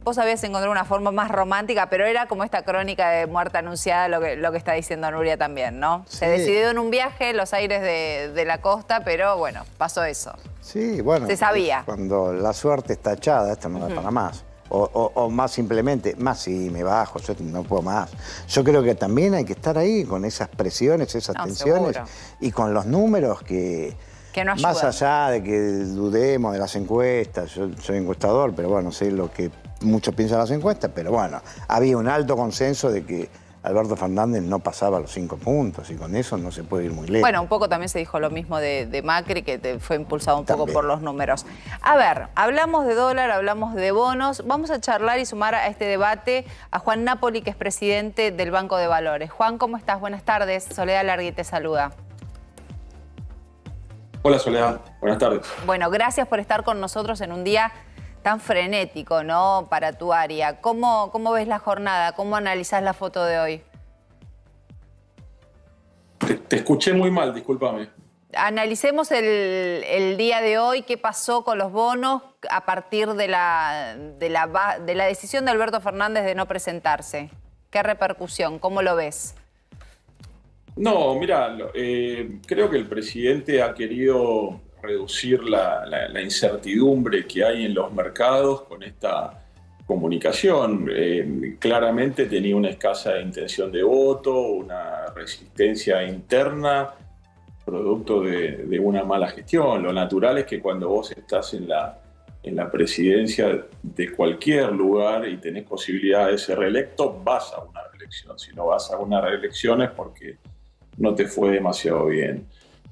Vos habías encontrado una forma más romántica, pero era como esta crónica de muerte anunciada, lo que está diciendo Nuria también, ¿no? Sí. Se decidió en un viaje, los aires de la costa, pero bueno, pasó eso. Sí, bueno. Se sabía. Cuando la suerte está echada, esto no da para más. O más simplemente, más sí, me bajo, yo no puedo más. Yo creo que también hay que estar ahí con esas presiones, esas tensiones seguro. y con los números que no ayudan. más allá de que dudemos de las encuestas, yo soy encuestador, pero bueno, sé lo que muchos piensan las encuestas, pero bueno, había un alto consenso de que Alberto Fernández no pasaba los 5 puntos y con eso no se puede ir muy lejos. Bueno, un poco también se dijo lo mismo de Macri, que fue impulsado un poco por los números. A ver, hablamos de dólar, hablamos de bonos. Vamos a charlar y sumar a este debate a Juan Napoli, que es presidente del Banco de Valores. Juan, ¿cómo estás? Buenas tardes. Soledad Largui te saluda. Hola Soledad, buenas tardes. Bueno, gracias por estar con nosotros en un día tan frenético, ¿no? Para tu área. ¿Cómo ves la jornada? ¿Cómo analizás la foto de hoy? Te escuché muy mal, discúlpame. Analicemos el día de hoy, qué pasó con los bonos a partir de la decisión de Alberto Fernández de no presentarse. ¿Qué repercusión? ¿Cómo lo ves? No, mira, creo que el presidente ha querido reducir la incertidumbre que hay en los mercados con esta comunicación. Claramente tenía una escasa intención de voto, una resistencia interna, producto de una mala gestión. Lo natural es que cuando vos estás en la presidencia de cualquier lugar y tenés posibilidad de ser reelecto, vas a una reelección. Si no vas a una reelección es porque no te fue demasiado bien.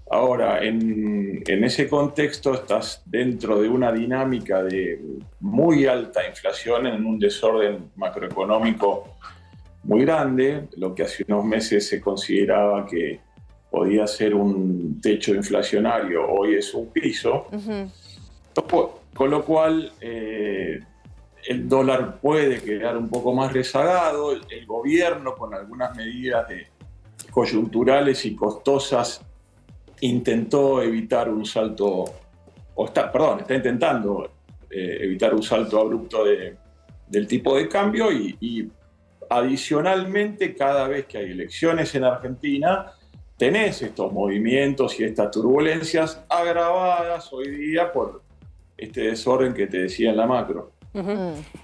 Ahora, en ese contexto estás dentro de una dinámica de muy alta inflación en un desorden macroeconómico muy grande, lo que hace unos meses se consideraba que podía ser un techo inflacionario, hoy es un piso, con lo cual el dólar puede quedar un poco más rezagado, el gobierno con algunas medidas coyunturales y costosas intentó evitar un salto, está intentando evitar un salto abrupto del tipo de cambio y adicionalmente cada vez que hay elecciones en Argentina tenés estos movimientos y estas turbulencias agravadas hoy día por este desorden que te decía en la macro.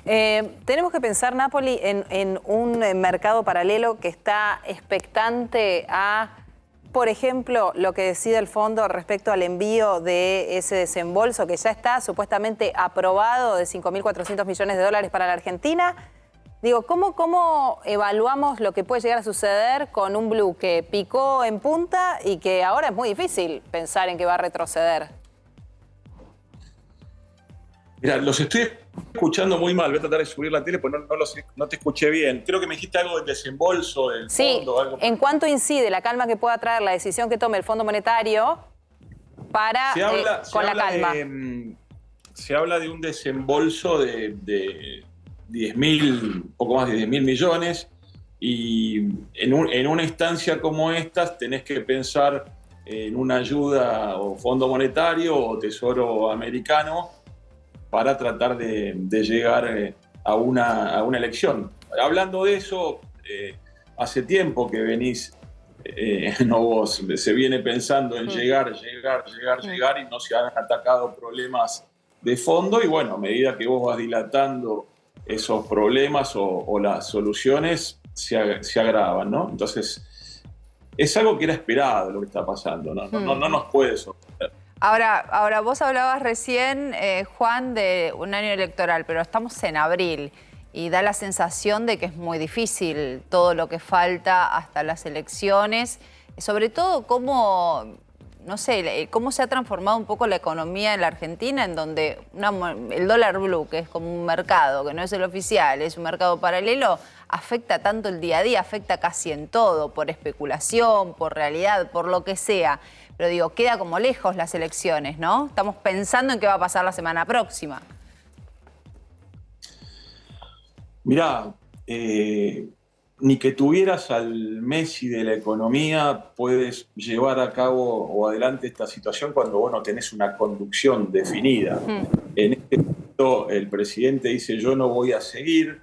Tenemos que pensar, Napoli, en un mercado paralelo que está expectante a, por ejemplo, lo que decide el fondo respecto al envío de ese desembolso que ya está supuestamente aprobado de 5.400 millones de dólares para la Argentina. Digo, ¿cómo evaluamos lo que puede llegar a suceder con un blue que picó en punta y que ahora es muy difícil pensar en que va a retroceder? Mira, los estoy escuchando muy mal. Voy a tratar de subir la tele porque no te escuché bien. Creo que me dijiste algo del desembolso del fondo. Algo. ¿En cuánto incide la calma que pueda traer la decisión que tome el Fondo Monetario para con la calma? Se habla de un desembolso de 10.000, poco más de 10.000 millones, y en una instancia como esta tenés que pensar en una ayuda o Fondo Monetario o Tesoro Americano para tratar de llegar a una elección. Hablando de eso, hace tiempo que venís, no vos, se viene pensando en llegar y no se han atacado problemas de fondo, y bueno, a medida que vos vas dilatando esos problemas o las soluciones se agravan, ¿no? Entonces, es algo que era esperado lo que está pasando, no nos puede sorprender. Ahora, vos hablabas recién, Juan, de un año electoral, pero estamos en abril y da la sensación de que es muy difícil todo lo que falta hasta las elecciones, sobre todo cómo no sé, cómo se ha transformado un poco la economía en la Argentina, en donde el dólar blue, que es como un mercado, que no es el oficial, es un mercado paralelo, afecta tanto el día a día, afecta casi en todo, por especulación, por realidad, por lo que sea. Pero digo, queda como lejos las elecciones, ¿no? Estamos pensando en qué va a pasar la semana próxima. Mirá, ni que tuvieras al Messi de la economía puedes llevar a cabo o adelante esta situación cuando vos no tenés una conducción definida. En este momento el presidente dice yo no voy a seguir,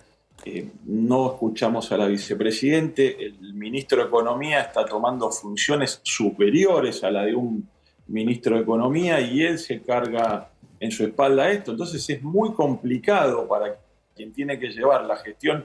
no escuchamos a la vicepresidente, el ministro de Economía está tomando funciones superiores a la de un ministro de Economía y él se carga en su espalda esto. Entonces es muy complicado para quien tiene que llevar la gestión.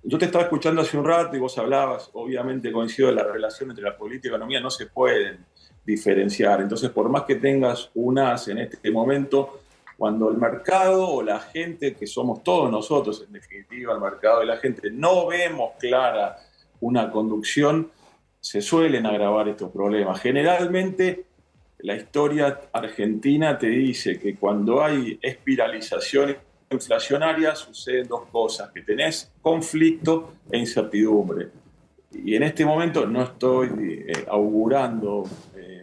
Yo te estaba escuchando hace un rato y vos hablabas, obviamente coincido en la relación entre la política y la economía, no se pueden diferenciar. Entonces, por más que tengas un as en este momento, cuando el mercado o la gente, que somos todos nosotros, en definitiva, el mercado y la gente, no vemos clara una conducción, se suelen agravar estos problemas. Generalmente, la historia argentina te dice que cuando hay espiralización inflacionaria suceden dos cosas, que tenés conflicto e incertidumbre. Y en este momento no estoy augurando,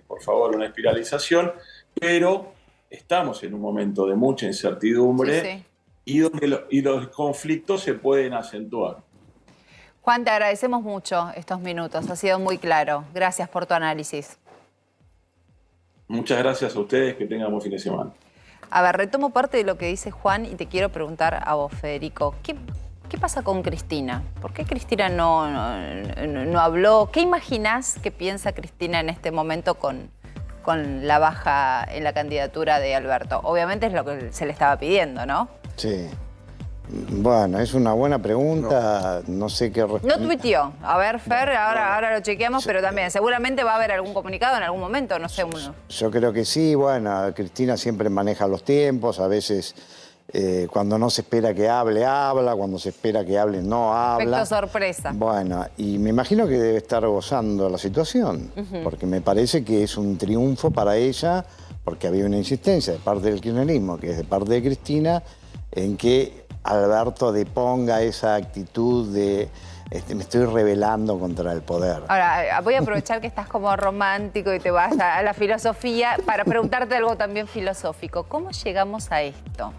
por favor, una espiralización, pero estamos en un momento de mucha incertidumbre y donde los conflictos se pueden acentuar. Juan, te agradecemos mucho estos minutos, ha sido muy claro. Gracias por tu análisis. Muchas gracias a ustedes, que tengan buen fin de semana. A ver, retomo parte de lo que dice Juan y te quiero preguntar a vos, Federico. ¿Qué pasa con Cristina? ¿Por qué Cristina no habló? ¿Qué imaginás que piensa Cristina en este momento con la baja en la candidatura de Alberto? Obviamente es lo que se le estaba pidiendo, ¿no? Sí. Bueno, es una buena pregunta, no sé qué responder. No tuiteó. A ver, Fer, ahora lo chequeamos, pero también seguramente va a haber algún comunicado en algún momento, no sé. Yo creo que sí, bueno, Cristina siempre maneja los tiempos, a veces cuando no se espera que hable, habla, cuando se espera que hable, no habla. Efecto sorpresa. Bueno, y me imagino que debe estar gozando la situación, porque me parece que es un triunfo para ella, porque había una insistencia de parte del kirchnerismo, que es de parte de Cristina, en que Alberto deponga esa actitud de me estoy rebelando contra el poder. Ahora, voy a aprovechar que estás como romántico y te vas a la filosofía para preguntarte algo también filosófico. ¿Cómo llegamos a esto?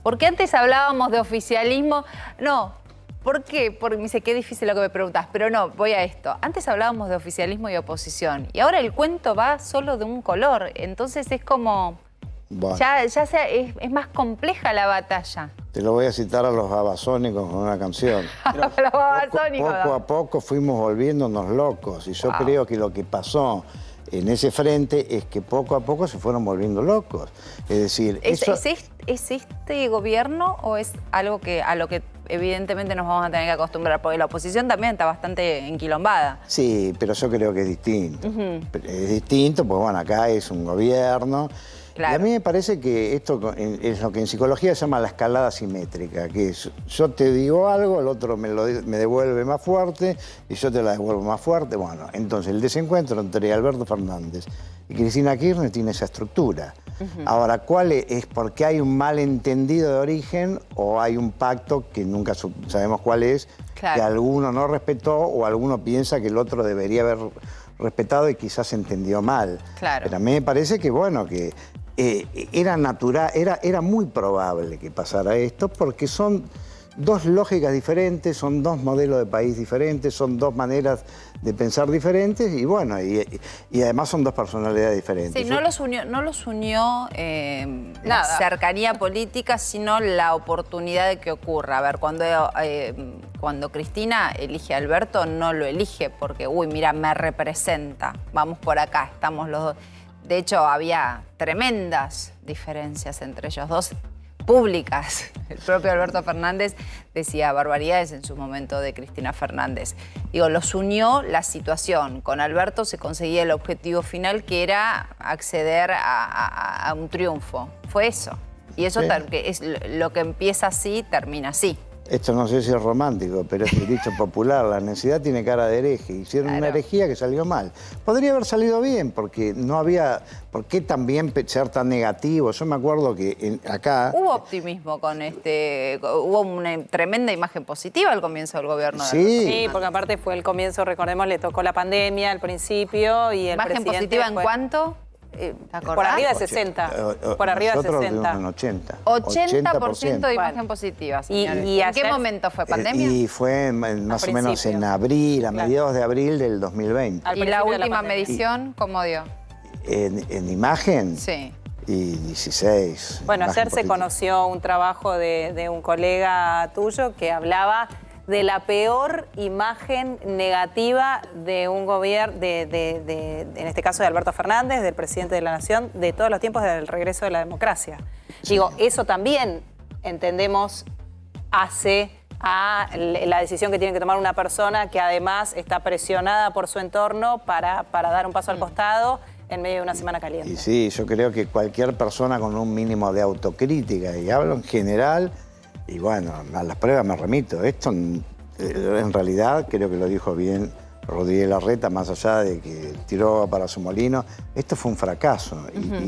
Porque antes hablábamos de oficialismo. No, ¿por qué? Porque me dice, qué difícil lo que me preguntas, pero no, voy a esto. Antes hablábamos de oficialismo y oposición y ahora el cuento va solo de un color. Entonces es como... Bueno. Es más compleja la batalla. Te lo voy a citar a los babasónicos con una canción. Los babasónicos. Poco a poco fuimos volviéndonos locos y yo creo que lo que pasó en ese frente es que poco a poco se fueron volviendo locos. Es decir, ¿Es este gobierno o es algo a lo que evidentemente nos vamos a tener que acostumbrar? Porque la oposición también está bastante enquilombada. Sí, pero yo creo que es distinto. Es distinto, pues bueno, acá es un gobierno. Claro. Y a mí me parece que esto es lo que en psicología se llama la escalada simétrica, que es yo te digo algo, el otro me devuelve más fuerte y yo te la devuelvo más fuerte. Bueno, entonces el desencuentro entre Alberto Fernández y Cristina Kirchner tiene esa estructura. Ahora, ¿cuál es? ¿Porque hay un malentendido de origen o hay un pacto que nunca sabemos cuál es, claro, que alguno no respetó o alguno piensa que el otro debería haber respetado y quizás entendió mal? Claro. Pero a mí me parece que, bueno, que era natural, era muy probable que pasara esto porque son dos lógicas diferentes, son dos modelos de país diferentes, son dos maneras de pensar diferentes y bueno, y además son dos personalidades diferentes. Sí, no los unió la cercanía política, sino la oportunidad de que ocurra. A ver, cuando Cristina elige a Alberto, no lo elige porque, uy, mira, me representa, vamos por acá, estamos los dos. De hecho, había tremendas diferencias entre ellos dos, públicas. El propio Alberto Fernández decía barbaridades en su momento de Cristina Fernández. Digo, los unió la situación. Con Alberto se conseguía el objetivo final, que era acceder a un triunfo. Fue eso. Y eso es lo que empieza así, termina así. Esto no sé si es romántico, pero es el dicho popular, la necesidad tiene cara de hereje. Hicieron una herejía que salió mal. Podría haber salido bien, porque no había... ¿Por qué también ser tan negativo? Yo me acuerdo que acá... Hubo optimismo con hubo una tremenda imagen positiva al comienzo del gobierno. Sí, porque aparte fue el comienzo, recordemos, le tocó la pandemia al principio y el ¿Imagen positiva en cuánto? Por arriba de 60. Por arriba de 60. Un 80. 80% de imagen positiva, señores. ¿Y en qué momento fue? ¿Pandemia? Y fue más o menos en abril, a mediados de abril del 2020. ¿Y la última medición cómo dio? ¿En imagen? Sí. Y 16. Bueno, ayer se conoció un trabajo de un colega tuyo que hablaba de la peor imagen negativa de un gobierno, en este caso de Alberto Fernández, del presidente de la Nación, de todos los tiempos del regreso de la democracia. Sí. Digo, eso también, entendemos, hace a la decisión que tiene que tomar una persona que además está presionada por su entorno para dar un paso al costado en medio de una semana caliente. Y sí, yo creo que cualquier persona con un mínimo de autocrítica, y hablo en general, y bueno, a las pruebas me remito. Esto, en realidad, creo que lo dijo bien Rodríguez Larreta, más allá de que tiró para su molino, esto fue un fracaso.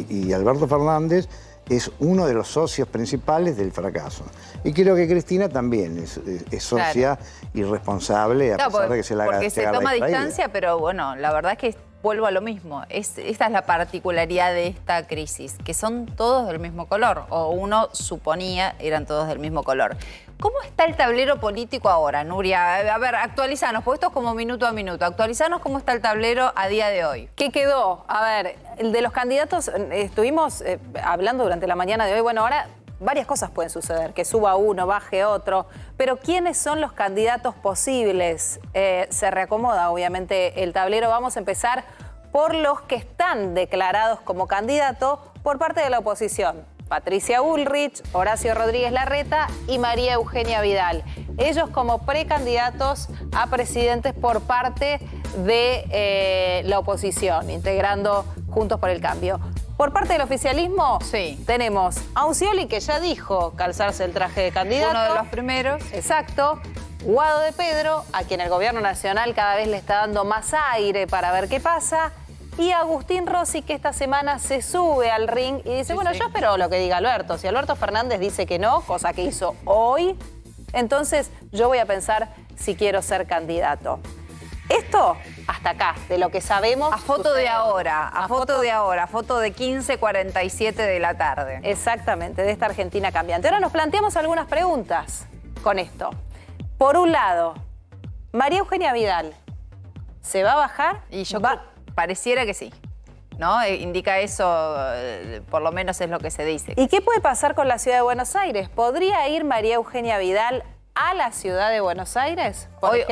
Y Alberto Fernández es uno de los socios principales del fracaso. Y creo que Cristina también es socia y responsable, a pesar de que se la haga. Porque se toma distancia, pero bueno, la verdad es que vuelvo a lo mismo. Esta es la particularidad de esta crisis, que son todos del mismo color, o uno suponía eran todos del mismo color. ¿Cómo está el tablero político ahora, Nuria? A ver, actualizanos, porque esto es como minuto a minuto. Actualizanos cómo está el tablero a día de hoy. ¿Qué quedó? A ver, el de los candidatos, estuvimos hablando durante la mañana de hoy. Bueno, ahora varias cosas pueden suceder, que suba uno, baje otro, pero ¿quiénes son los candidatos posibles? Se reacomoda, obviamente, el tablero. Vamos a empezar por los que están declarados como candidatos por parte de la oposición. Patricia Bullrich, Horacio Rodríguez Larreta y María Eugenia Vidal. Ellos como precandidatos a presidentes por parte de la oposición, integrando Juntos por el Cambio. Por parte del oficialismo, sí, tenemos a un Scioli que ya dijo calzarse el traje de candidato. Uno de los primeros. Exacto. Guado de Pedro, a quien el gobierno nacional cada vez le está dando más aire para ver qué pasa. Y Agustín Rossi, que esta semana se sube al ring y dice, yo espero lo que diga Alberto. Si Alberto Fernández dice que no, cosa que hizo hoy, entonces yo voy a pensar si quiero ser candidato. Esto, hasta acá, de lo que sabemos. A foto de ahora, a foto de ahora, foto de 15:47 de la tarde. Exactamente, de esta Argentina cambiante. Ahora nos planteamos algunas preguntas con esto. Por un lado, María Eugenia Vidal, ¿se va a bajar? Y yo pareciera que sí, ¿no? Indica eso, por lo menos es lo que se dice. ¿Y qué puede pasar con la ciudad de Buenos Aires? ¿Podría ir María Eugenia Vidal a la ciudad de Buenos Aires?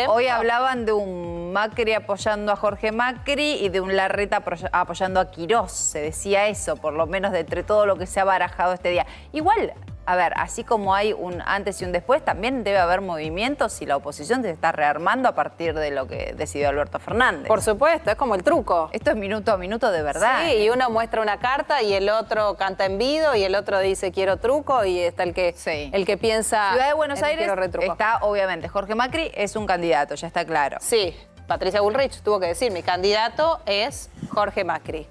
Hoy hablaban de un Macri apoyando a Jorge Macri y de un Larreta apoyando a Quirós. Se decía eso, por lo menos de entre todo lo que se ha barajado este día. Igual, a ver, así como hay un antes y un después, también debe haber movimientos y la oposición se está rearmando a partir de lo que decidió Alberto Fernández. Por supuesto, es como el truco. Esto es minuto a minuto de verdad. Sí, y uno muestra una carta y el otro canta en vido y el otro dice quiero truco y está el que piensa... Ciudad de Buenos Aires está, obviamente, Jorge Macri es un candidato, ya está claro. Sí, Patricia Bullrich tuvo que decir, mi candidato es Jorge Macri.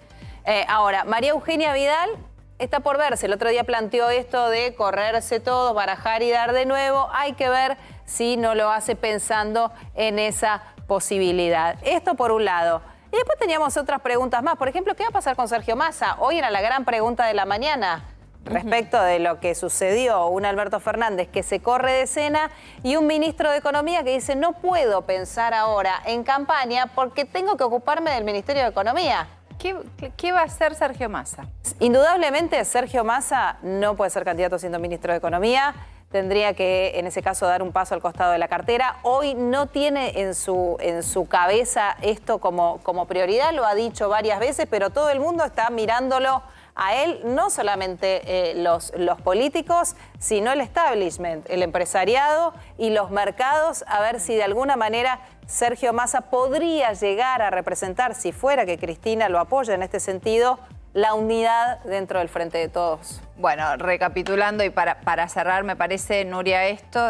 Ahora, María Eugenia Vidal... está por verse. El otro día planteó esto de correrse todos, barajar y dar de nuevo. Hay que ver si no lo hace pensando en esa posibilidad. Esto por un lado. Y después teníamos otras preguntas más. Por ejemplo, ¿qué va a pasar con Sergio Massa? Hoy era la gran pregunta de la mañana respecto de lo que sucedió. Un Alberto Fernández que se corre de escena y un ministro de Economía que dice no puedo pensar ahora en campaña porque tengo que ocuparme del Ministerio de Economía. ¿Qué va a hacer Sergio Massa? Indudablemente, Sergio Massa no puede ser candidato siendo ministro de Economía. Tendría que, en ese caso, dar un paso al costado de la cartera. Hoy no tiene en su cabeza esto como prioridad. Lo ha dicho varias veces, pero todo el mundo está mirándolo a él, no solamente los políticos, sino el establishment, el empresariado y los mercados, a ver si de alguna manera Sergio Massa podría llegar a representar, si fuera que Cristina lo apoya en este sentido, la unidad dentro del Frente de Todos. Bueno, recapitulando y para cerrar, me parece, Nuria, esto,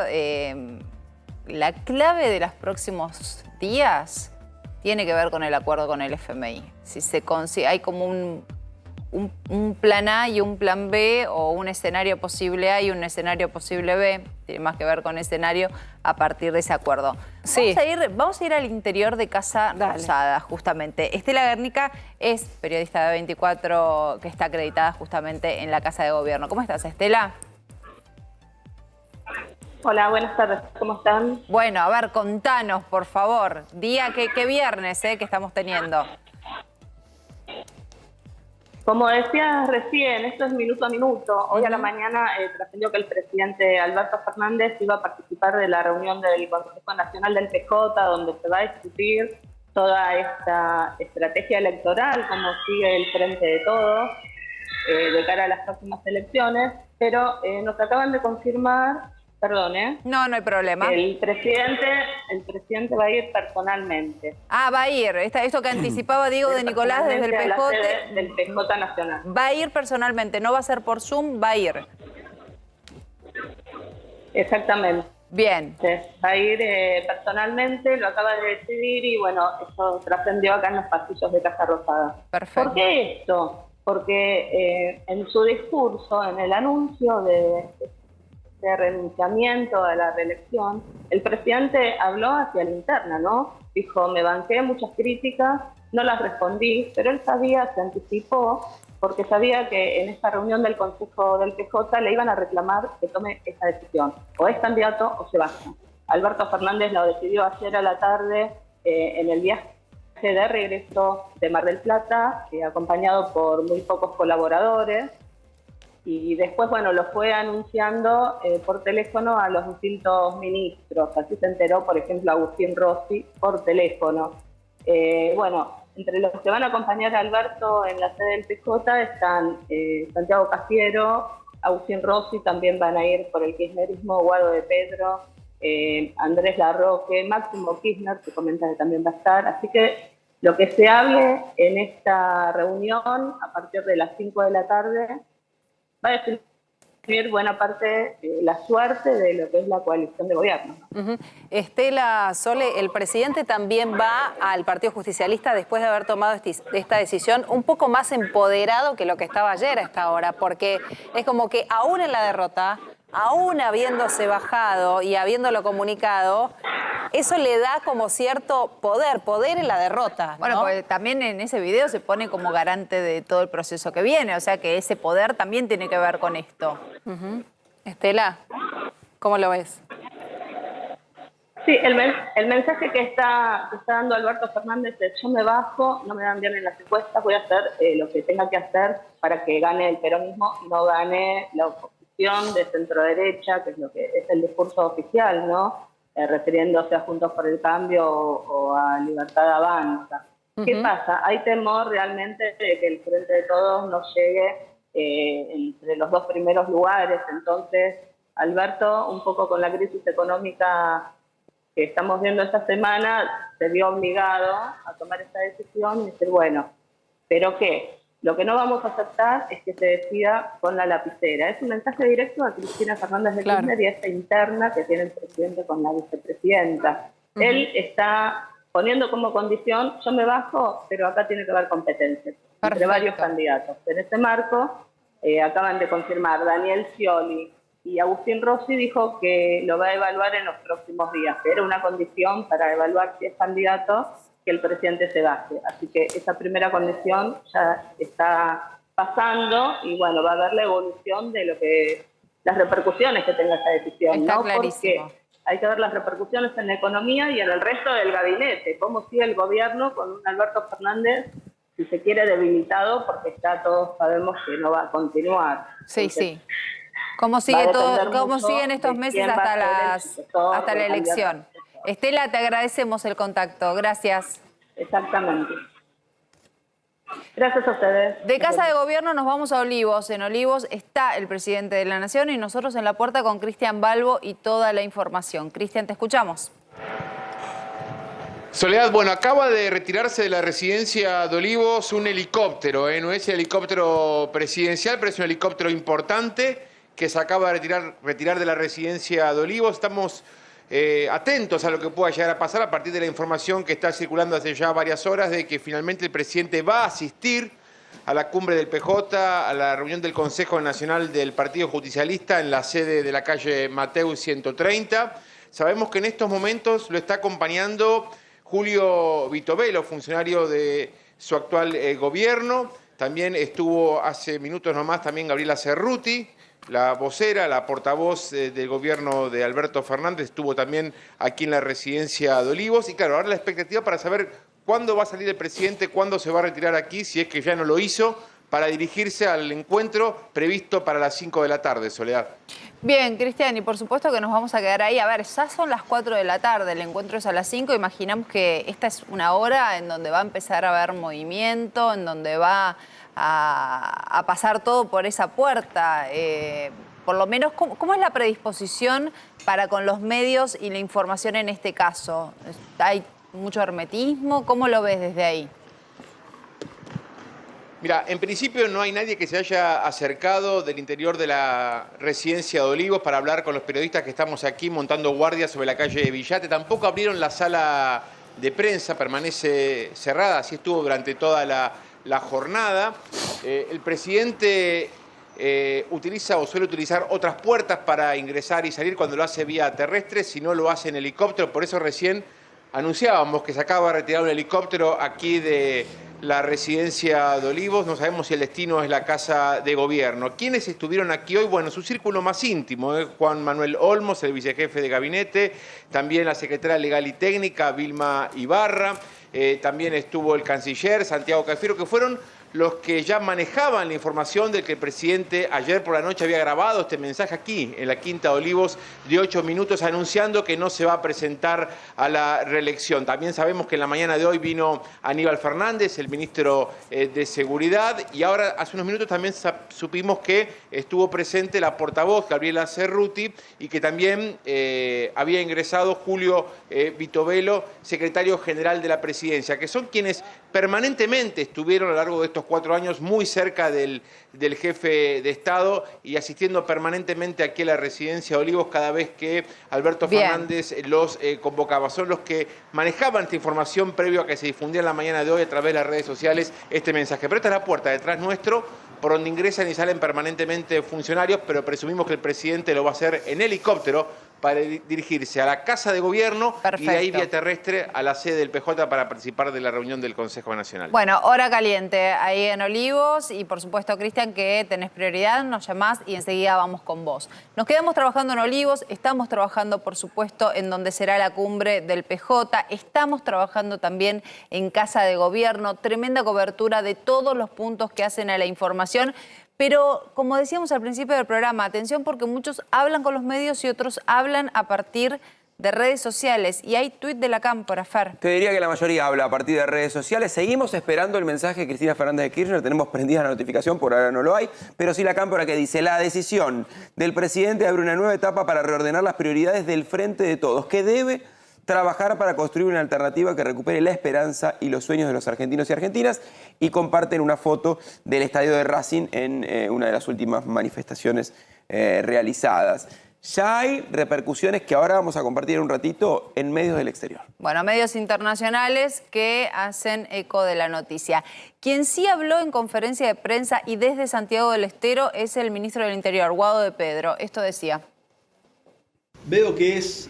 la clave de los próximos días tiene que ver con el acuerdo con el FMI. Si se consigue, hay como un plan A y un plan B, o un escenario posible A y un escenario posible B, tiene más que ver con escenario a partir de ese acuerdo. Sí. Vamos a ir al interior de Casa Rosada, justamente. Estela Guernica es periodista de 24 que está acreditada justamente en la Casa de Gobierno. ¿Cómo estás, Estela? Hola, buenas tardes. ¿Cómo están? Bueno, a ver, contanos, por favor. Día, ¿qué viernes que estamos teniendo? Como decía recién, esto es minuto a minuto. Hoy a la mañana trascendió que el presidente Alberto Fernández iba a participar de la reunión del Consejo Nacional del PJ, donde se va a discutir toda esta estrategia electoral, cómo sigue el Frente de Todos de cara a las próximas elecciones. Pero nos acaban de confirmar, perdón, No hay problema. El presidente va a ir personalmente. Ah, va a ir. Esto que anticipaba Diego de Nicolás desde el PJ. A la sede del PJ Nacional. Va a ir personalmente, no va a ser por Zoom, va a ir. Exactamente. Bien. Va a ir personalmente, lo acaba de decidir y bueno, eso trascendió acá en los pasillos de Casa Rosada. Perfecto. ¿Por qué esto? Porque en su discurso, en el anuncio de renunciamiento a la reelección, el presidente habló hacia la interna, ¿no? Dijo, me banqué muchas críticas, no las respondí, pero él sabía, se anticipó, porque sabía que en esta reunión del Consejo del PJ le iban a reclamar que tome esa decisión. O es candidato o se baja. Alberto Fernández lo decidió ayer a la tarde en el viaje de regreso de Mar del Plata, acompañado por muy pocos colaboradores. Y después, bueno, lo fue anunciando por teléfono a los distintos ministros. Así se enteró, por ejemplo, Agustín Rossi por teléfono. Bueno, entre los que van a acompañar a Alberto en la sede del PJ están Santiago Cafiero, Agustín Rossi, también van a ir por el kirchnerismo, Guado de Pedro, Andrés Larroque, Máximo Kirchner, que comenta que también va a estar. Así que lo que se hable en esta reunión, a partir de las 5 de la tarde, va a definir buena parte la suerte de lo que es la coalición de gobierno. Estela, Sole, el presidente también va al Partido Justicialista después de haber tomado esta decisión un poco más empoderado que lo que estaba ayer a esta hora, porque es como que aún en la derrota, aún habiéndose bajado y habiéndolo comunicado, eso le da como cierto poder en la derrota, ¿no? Bueno, pues también en ese video se pone como garante de todo el proceso que viene, o sea que ese poder también tiene que ver con esto. Estela, ¿cómo lo ves? Sí, el mensaje que está dando Alberto Fernández es: yo me bajo, no me dan bien en las encuestas, voy a hacer lo que tenga que hacer para que gane el peronismo y no gane la oposición de centro-derecha, que es lo que es el discurso oficial, ¿no? Refiriéndose a Juntos por el Cambio o a Libertad Avanza. ¿Qué pasa? Hay temor realmente de que el Frente de Todos no llegue entre los dos primeros lugares. Entonces, Alberto, un poco con la crisis económica que estamos viendo esta semana, se vio obligado a tomar esta decisión y decir, bueno, ¿pero qué? Lo que no vamos a aceptar es que se decida con la lapicera. Es un mensaje directo a Cristina Fernández de Kirchner y a esta interna que tiene el presidente con la vicepresidenta. Él está poniendo como condición, yo me bajo, pero acá tiene que haber competencia entre varios candidatos. En este marco, acaban de confirmar Daniel Scioli y Agustín Rossi dijo que lo va a evaluar en los próximos días, que era una condición para evaluar si es candidato, que el presidente se baje. Así que esa primera condición ya está pasando y bueno, va a haber la evolución de lo que las repercusiones que tenga esa decisión. Está ¿no? clarísimo. Porque hay que ver las repercusiones en la economía y en el resto del gabinete, cómo sigue el gobierno con un Alberto Fernández, si se quiere, debilitado, porque ya todos sabemos que no va a continuar. Sí, entonces, sí. ¿Cómo siguen estos meses hasta la elección? Estela, te agradecemos el contacto. Gracias. Exactamente. Gracias a ustedes. De Casa de Gobierno nos vamos a Olivos. En Olivos está el presidente de la Nación y nosotros en la puerta con Cristian Balbo y toda la información. Cristian, te escuchamos. Soledad, bueno, acaba de retirarse de la residencia de Olivos un helicóptero, no es el helicóptero presidencial, pero es un helicóptero importante que se acaba de retirar de la residencia de Olivos. Estamos atentos a lo que pueda llegar a pasar a partir de la información que está circulando hace ya varias horas de que finalmente el presidente va a asistir a la cumbre del PJ, a la reunión del Consejo Nacional del Partido Justicialista en la sede de la calle Mateus 130. Sabemos que en estos momentos lo está acompañando Julio Vitovelo, funcionario de su actual gobierno. También estuvo hace minutos nomás también Gabriela Cerruti, la vocera, la portavoz del gobierno de Alberto Fernández, estuvo también aquí en la residencia de Olivos. Y claro, ahora la expectativa para saber cuándo va a salir el presidente, cuándo se va a retirar aquí, si es que ya no lo hizo, para dirigirse al encuentro previsto para las 5 de la tarde, Soledad. Bien, Cristian, y por supuesto que nos vamos a quedar ahí. A ver, ya son las 4 de la tarde, el encuentro es a las 5. Imaginamos que esta es una hora en donde va a empezar a haber movimiento, en donde va a pasar todo por esa puerta. Por lo menos, ¿cómo es la predisposición para con los medios y la información en este caso? ¿Hay mucho hermetismo? ¿Cómo lo ves desde ahí? Mira, en principio no hay nadie que se haya acercado del interior de la residencia de Olivos para hablar con los periodistas que estamos aquí montando guardia sobre la calle de Villate. Tampoco abrieron la sala de prensa, permanece cerrada, así estuvo durante toda la jornada. El presidente utiliza o suele utilizar otras puertas para ingresar y salir cuando lo hace vía terrestre, si no lo hace en helicóptero. Por eso recién anunciábamos que se acaba de retirar un helicóptero aquí de la residencia de Olivos. No sabemos si el destino es la Casa de Gobierno. ¿Quiénes estuvieron aquí hoy? Bueno, su círculo más íntimo, Juan Manuel Olmos, el vicejefe de gabinete, también la secretaria legal y técnica, Vilma Ibarra, también estuvo el canciller, Santiago Cafiero, que fueron los que ya manejaban la información de que el presidente ayer por la noche había grabado este mensaje aquí, en la Quinta de Olivos, de 8 minutos, anunciando que no se va a presentar a la reelección. También sabemos que en la mañana de hoy vino Aníbal Fernández, el ministro de Seguridad, y ahora hace unos minutos también supimos que estuvo presente la portavoz Gabriela Cerruti y que también había ingresado Julio Vitovelo, secretario general de la presidencia, que son quienes permanentemente estuvieron a lo largo de estos 4 años muy cerca del jefe de Estado y asistiendo permanentemente aquí a la residencia de Olivos cada vez que Alberto Fernández los convocaba. Son los que manejaban esta información previo a que se difundiera en la mañana de hoy a través de las redes sociales este mensaje. Pero esta es la puerta detrás nuestro, por donde ingresan y salen permanentemente funcionarios, pero presumimos que el presidente lo va a hacer en helicóptero para dirigirse a la Casa de Gobierno. Perfecto. Y de ahí vía terrestre a la sede del PJ para participar de la reunión del Consejo Nacional. Bueno, hora caliente ahí en Olivos y por supuesto, Cristian, que tenés prioridad, nos llamás y enseguida vamos con vos. Nos quedamos trabajando en Olivos, estamos trabajando por supuesto en donde será la cumbre del PJ, estamos trabajando también en Casa de Gobierno, tremenda cobertura de todos los puntos que hacen a la información. Pero, como decíamos al principio del programa, atención porque muchos hablan con los medios y otros hablan a partir de redes sociales. Y hay tuit de la Cámpora, Fer. Te diría que la mayoría habla a partir de redes sociales. Seguimos esperando el mensaje de Cristina Fernández de Kirchner. Tenemos prendida la notificación, por ahora no lo hay. Pero sí la Cámpora que dice: la decisión del presidente abre una nueva etapa para reordenar las prioridades del Frente de Todos, que debe trabajar para construir una alternativa que recupere la esperanza y los sueños de los argentinos y argentinas, y comparten una foto del estadio de Racing en una de las últimas manifestaciones realizadas. Ya hay repercusiones que ahora vamos a compartir en un ratito en medios del exterior. Bueno, medios internacionales que hacen eco de la noticia. Quien sí habló en conferencia de prensa y desde Santiago del Estero es el ministro del Interior, Guado de Pedro. Esto decía: veo que es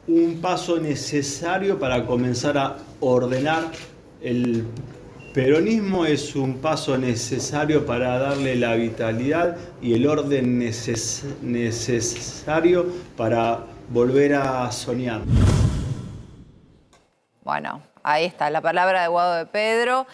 un paso necesario para comenzar a ordenar el peronismo, es un paso necesario para darle la vitalidad y el orden necesario para volver a soñar. Bueno, ahí está la palabra de Guado de Pedro.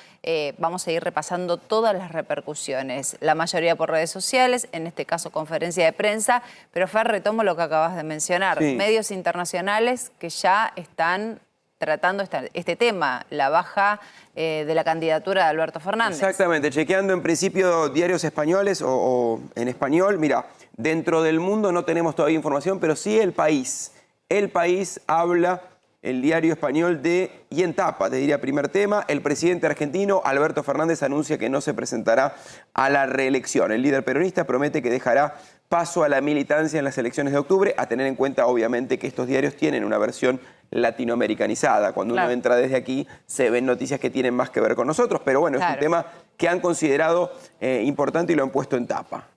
Vamos a ir repasando todas las repercusiones, la mayoría por redes sociales, en este caso conferencia de prensa. Pero Fer, retomo lo que acabas de mencionar. Sí. Medios internacionales que ya están tratando este tema, la baja de la candidatura de Alberto Fernández. Exactamente, chequeando en principio diarios españoles o en español. Mira, dentro del mundo no tenemos todavía información, pero sí El País. El País habla el diario español y en tapa, te diría primer tema, el presidente argentino Alberto Fernández anuncia que no se presentará a la reelección. El líder peronista promete que dejará paso a la militancia en las elecciones de octubre, a tener en cuenta obviamente que estos diarios tienen una versión latinoamericanizada. Cuando uno entra desde aquí se ven noticias que tienen más que ver con nosotros, pero bueno, es un tema que han considerado importante y lo han puesto en tapa.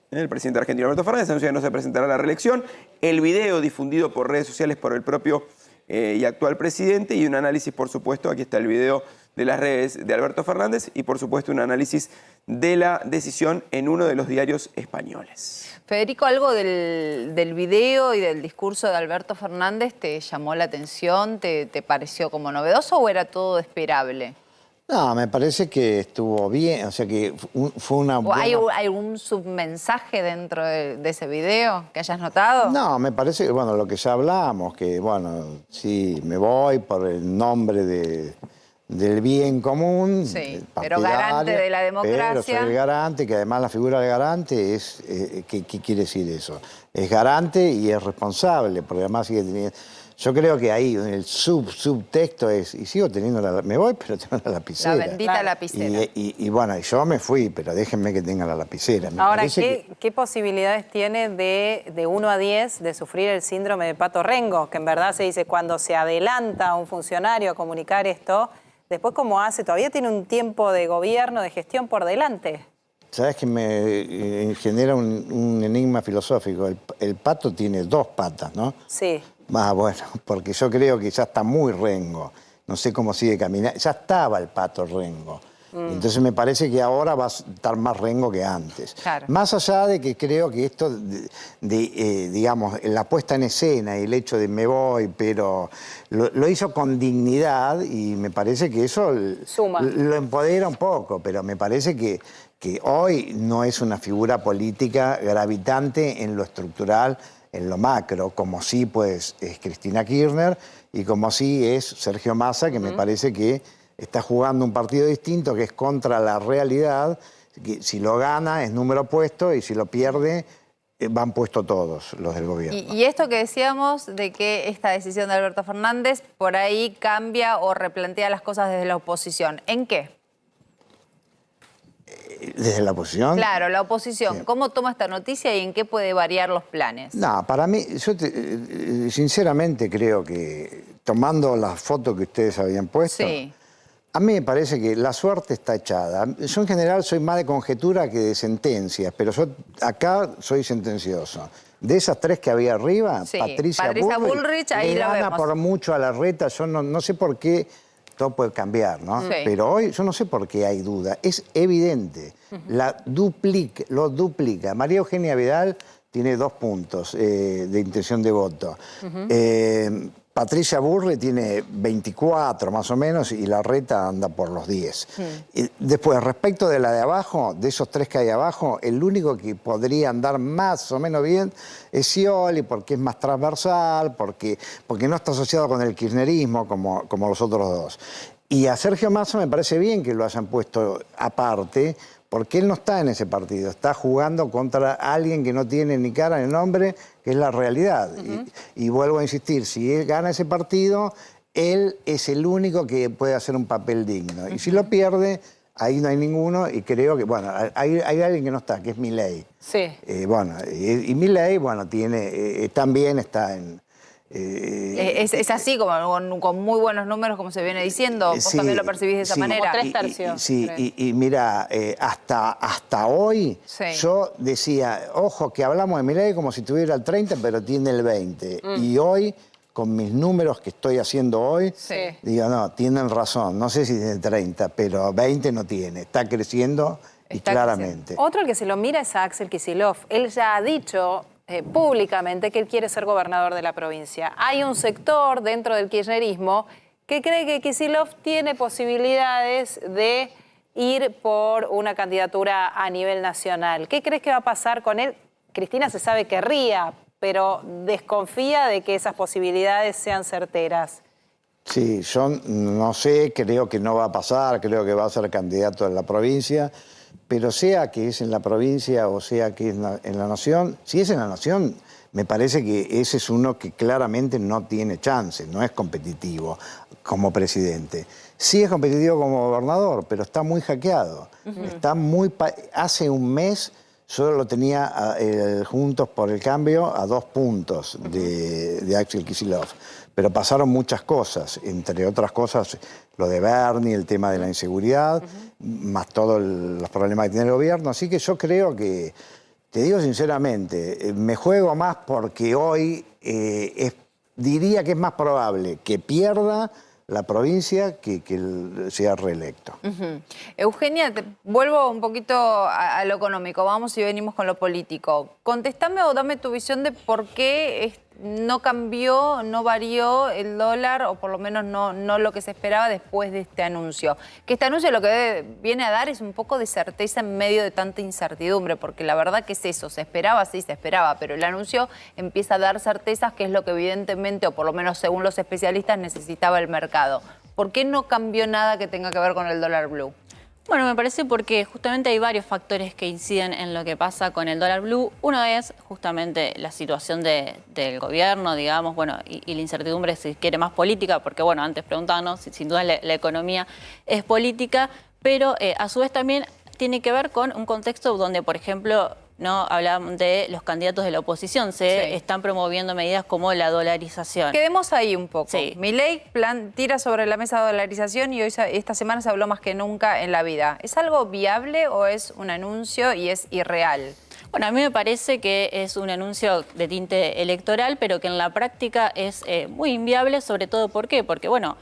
El presidente argentino Alberto Fernández anuncia que no se presentará a la reelección. El video difundido por redes sociales por el propio y actual presidente, y un análisis, por supuesto, aquí está el video de las redes de Alberto Fernández, y por supuesto un análisis de la decisión en uno de los diarios españoles. Federico, ¿algo del video y del discurso de Alberto Fernández te llamó la atención, te pareció como novedoso o era todo esperable? No, me parece que estuvo bien, o sea que fue una buena... ¿Hay algún submensaje dentro de ese video que hayas notado? No, me parece que, bueno, lo que ya hablamos, que, bueno, sí, me voy por el nombre del bien común. Sí, pero garante de la democracia. Pero soy el garante, que además la figura del garante es... ¿qué quiere decir eso? Es garante y es responsable, porque además sigue teniendo... Yo creo que ahí el subtexto es, y sigo teniendo me voy, pero tengo la lapicera. La bendita lapicera. Y bueno, yo me fui, pero déjenme que tenga la lapicera. Ahora, ¿qué posibilidades tiene de 1 a 10 de sufrir el síndrome de Pato Rengo? Que en verdad se dice, cuando se adelanta un funcionario a comunicar esto, después ¿cómo hace? Todavía tiene un tiempo de gobierno, de gestión por delante. ¿Sabes que me genera un enigma filosófico? El pato tiene 2 patas, ¿no? Sí. Bueno, porque yo creo que ya está muy rengo. No sé cómo sigue caminando. Ya estaba el Pato rengo. Entonces me parece que ahora va a estar más rengo que antes. Claro. Más allá de que creo que esto, digamos, la puesta en escena y el hecho de me voy, pero lo hizo con dignidad y me parece que eso lo empodera un poco, pero me parece que hoy no es una figura política gravitante en lo estructural, en lo macro, como sí pues es Cristina Kirchner y como sí es Sergio Massa, que me parece que está jugando un partido distinto, que es contra la realidad, que si lo gana es número puesto y si lo pierde van puestos todos los del gobierno. Y esto que decíamos de que esta decisión de Alberto Fernández por ahí cambia o replantea las cosas desde la oposición, ¿en qué? ¿Desde la oposición? Claro, la oposición. Sí. ¿Cómo toma esta noticia y en qué puede variar los planes? No, para mí, yo sinceramente creo que, tomando las fotos que ustedes habían puesto, a mí me parece que la suerte está echada. Yo en general soy más de conjetura que de sentencias, pero yo acá soy sentencioso. De esas 3 que había arriba, Patricia Bullrich ahí le gana por mucho a Larreta. Yo no sé por qué... Todo puede cambiar, ¿no? Sí. Pero hoy yo no sé por qué hay duda. Es evidente. Lo duplica. María Eugenia Vidal tiene 2 puntos de intención de voto. Patricia Bullrich tiene 24 más o menos y Larreta anda por los 10. Después, respecto de la de abajo, de esos 3 que hay abajo, el único que podría andar más o menos bien es Scioli, porque es más transversal, porque no está asociado con el kirchnerismo como los otros 2. Y a Sergio Massa me parece bien que lo hayan puesto aparte, porque él no está en ese partido, está jugando contra alguien que no tiene ni cara ni nombre, que es la realidad. Y vuelvo a insistir, si él gana ese partido, él es el único que puede hacer un papel digno. Y si lo pierde, ahí no hay ninguno, y creo que, bueno, hay alguien que no está, que es Milei. Sí. Y Milei, bueno, también está en... es así, como con muy buenos números, como se viene diciendo. ¿Vos también lo percibís de esa manera? Como 3 tercios. Sí, y mira, hasta hoy yo decía, ojo, que hablamos de Milei como si tuviera el 30, pero tiene el 20. Y hoy, con mis números que estoy haciendo hoy, digo, no, tienen razón. No sé si tiene 30, pero 20 no tiene. Está creciendo y claramente. Otro que se lo mira es a Axel Kicillof. Él ya ha dicho... públicamente que él quiere ser gobernador de la provincia. Hay un sector dentro del kirchnerismo que cree que Kicillof tiene posibilidades de ir por una candidatura a nivel nacional. ¿Qué crees que va a pasar con él? Cristina se sabe que ría, pero desconfía de que esas posibilidades sean certeras. Sí, yo no sé, creo que no va a pasar, creo que va a ser candidato en la provincia. Pero sea que es en la provincia o sea que es en la nación, si es en la nación, me parece que ese es uno que claramente no tiene chance, no es competitivo como presidente. Sí es competitivo como gobernador, pero está muy hackeado. Está hace un mes solo lo tenía Juntos por el Cambio a 2 puntos de Axel Kicillof. Pero pasaron muchas cosas, entre otras cosas lo de Bernie, el tema de la inseguridad, más todos los problemas que tiene el gobierno. Así que yo creo que, te digo sinceramente, me juego más porque hoy diría que es más probable que pierda la provincia que sea reelecto. Eugenia, vuelvo un poquito a lo económico, vamos y venimos con lo político. Contestame o dame tu visión de por qué no cambió, no varió el dólar, o por lo menos no lo que se esperaba después de este anuncio. Que este anuncio lo que viene a dar es un poco de certeza en medio de tanta incertidumbre, porque la verdad que es eso, se esperaba, sí, se esperaba, pero el anuncio empieza a dar certezas, que es lo que evidentemente, o por lo menos según los especialistas, necesitaba el mercado. ¿Por qué no cambió nada que tenga que ver con el dólar blue? Bueno, me parece porque justamente hay varios factores que inciden en lo que pasa con el dólar blue. Uno es justamente la situación del gobierno, digamos, bueno, y la incertidumbre, si quiere, más política, porque bueno, antes preguntábamos, sin duda la economía es política, pero a su vez también tiene que ver con un contexto donde, por ejemplo, ¿no? Hablan de los candidatos de la oposición, se están promoviendo medidas como la dolarización. Quedemos ahí un poco. Sí. Milei tira sobre la mesa dolarización y hoy, esta semana se habló más que nunca en la vida. ¿Es algo viable o es un anuncio y es irreal? Bueno, a mí me parece que es un anuncio de tinte electoral, pero que en la práctica es muy inviable, sobre todo ¿por qué? Porque, bueno,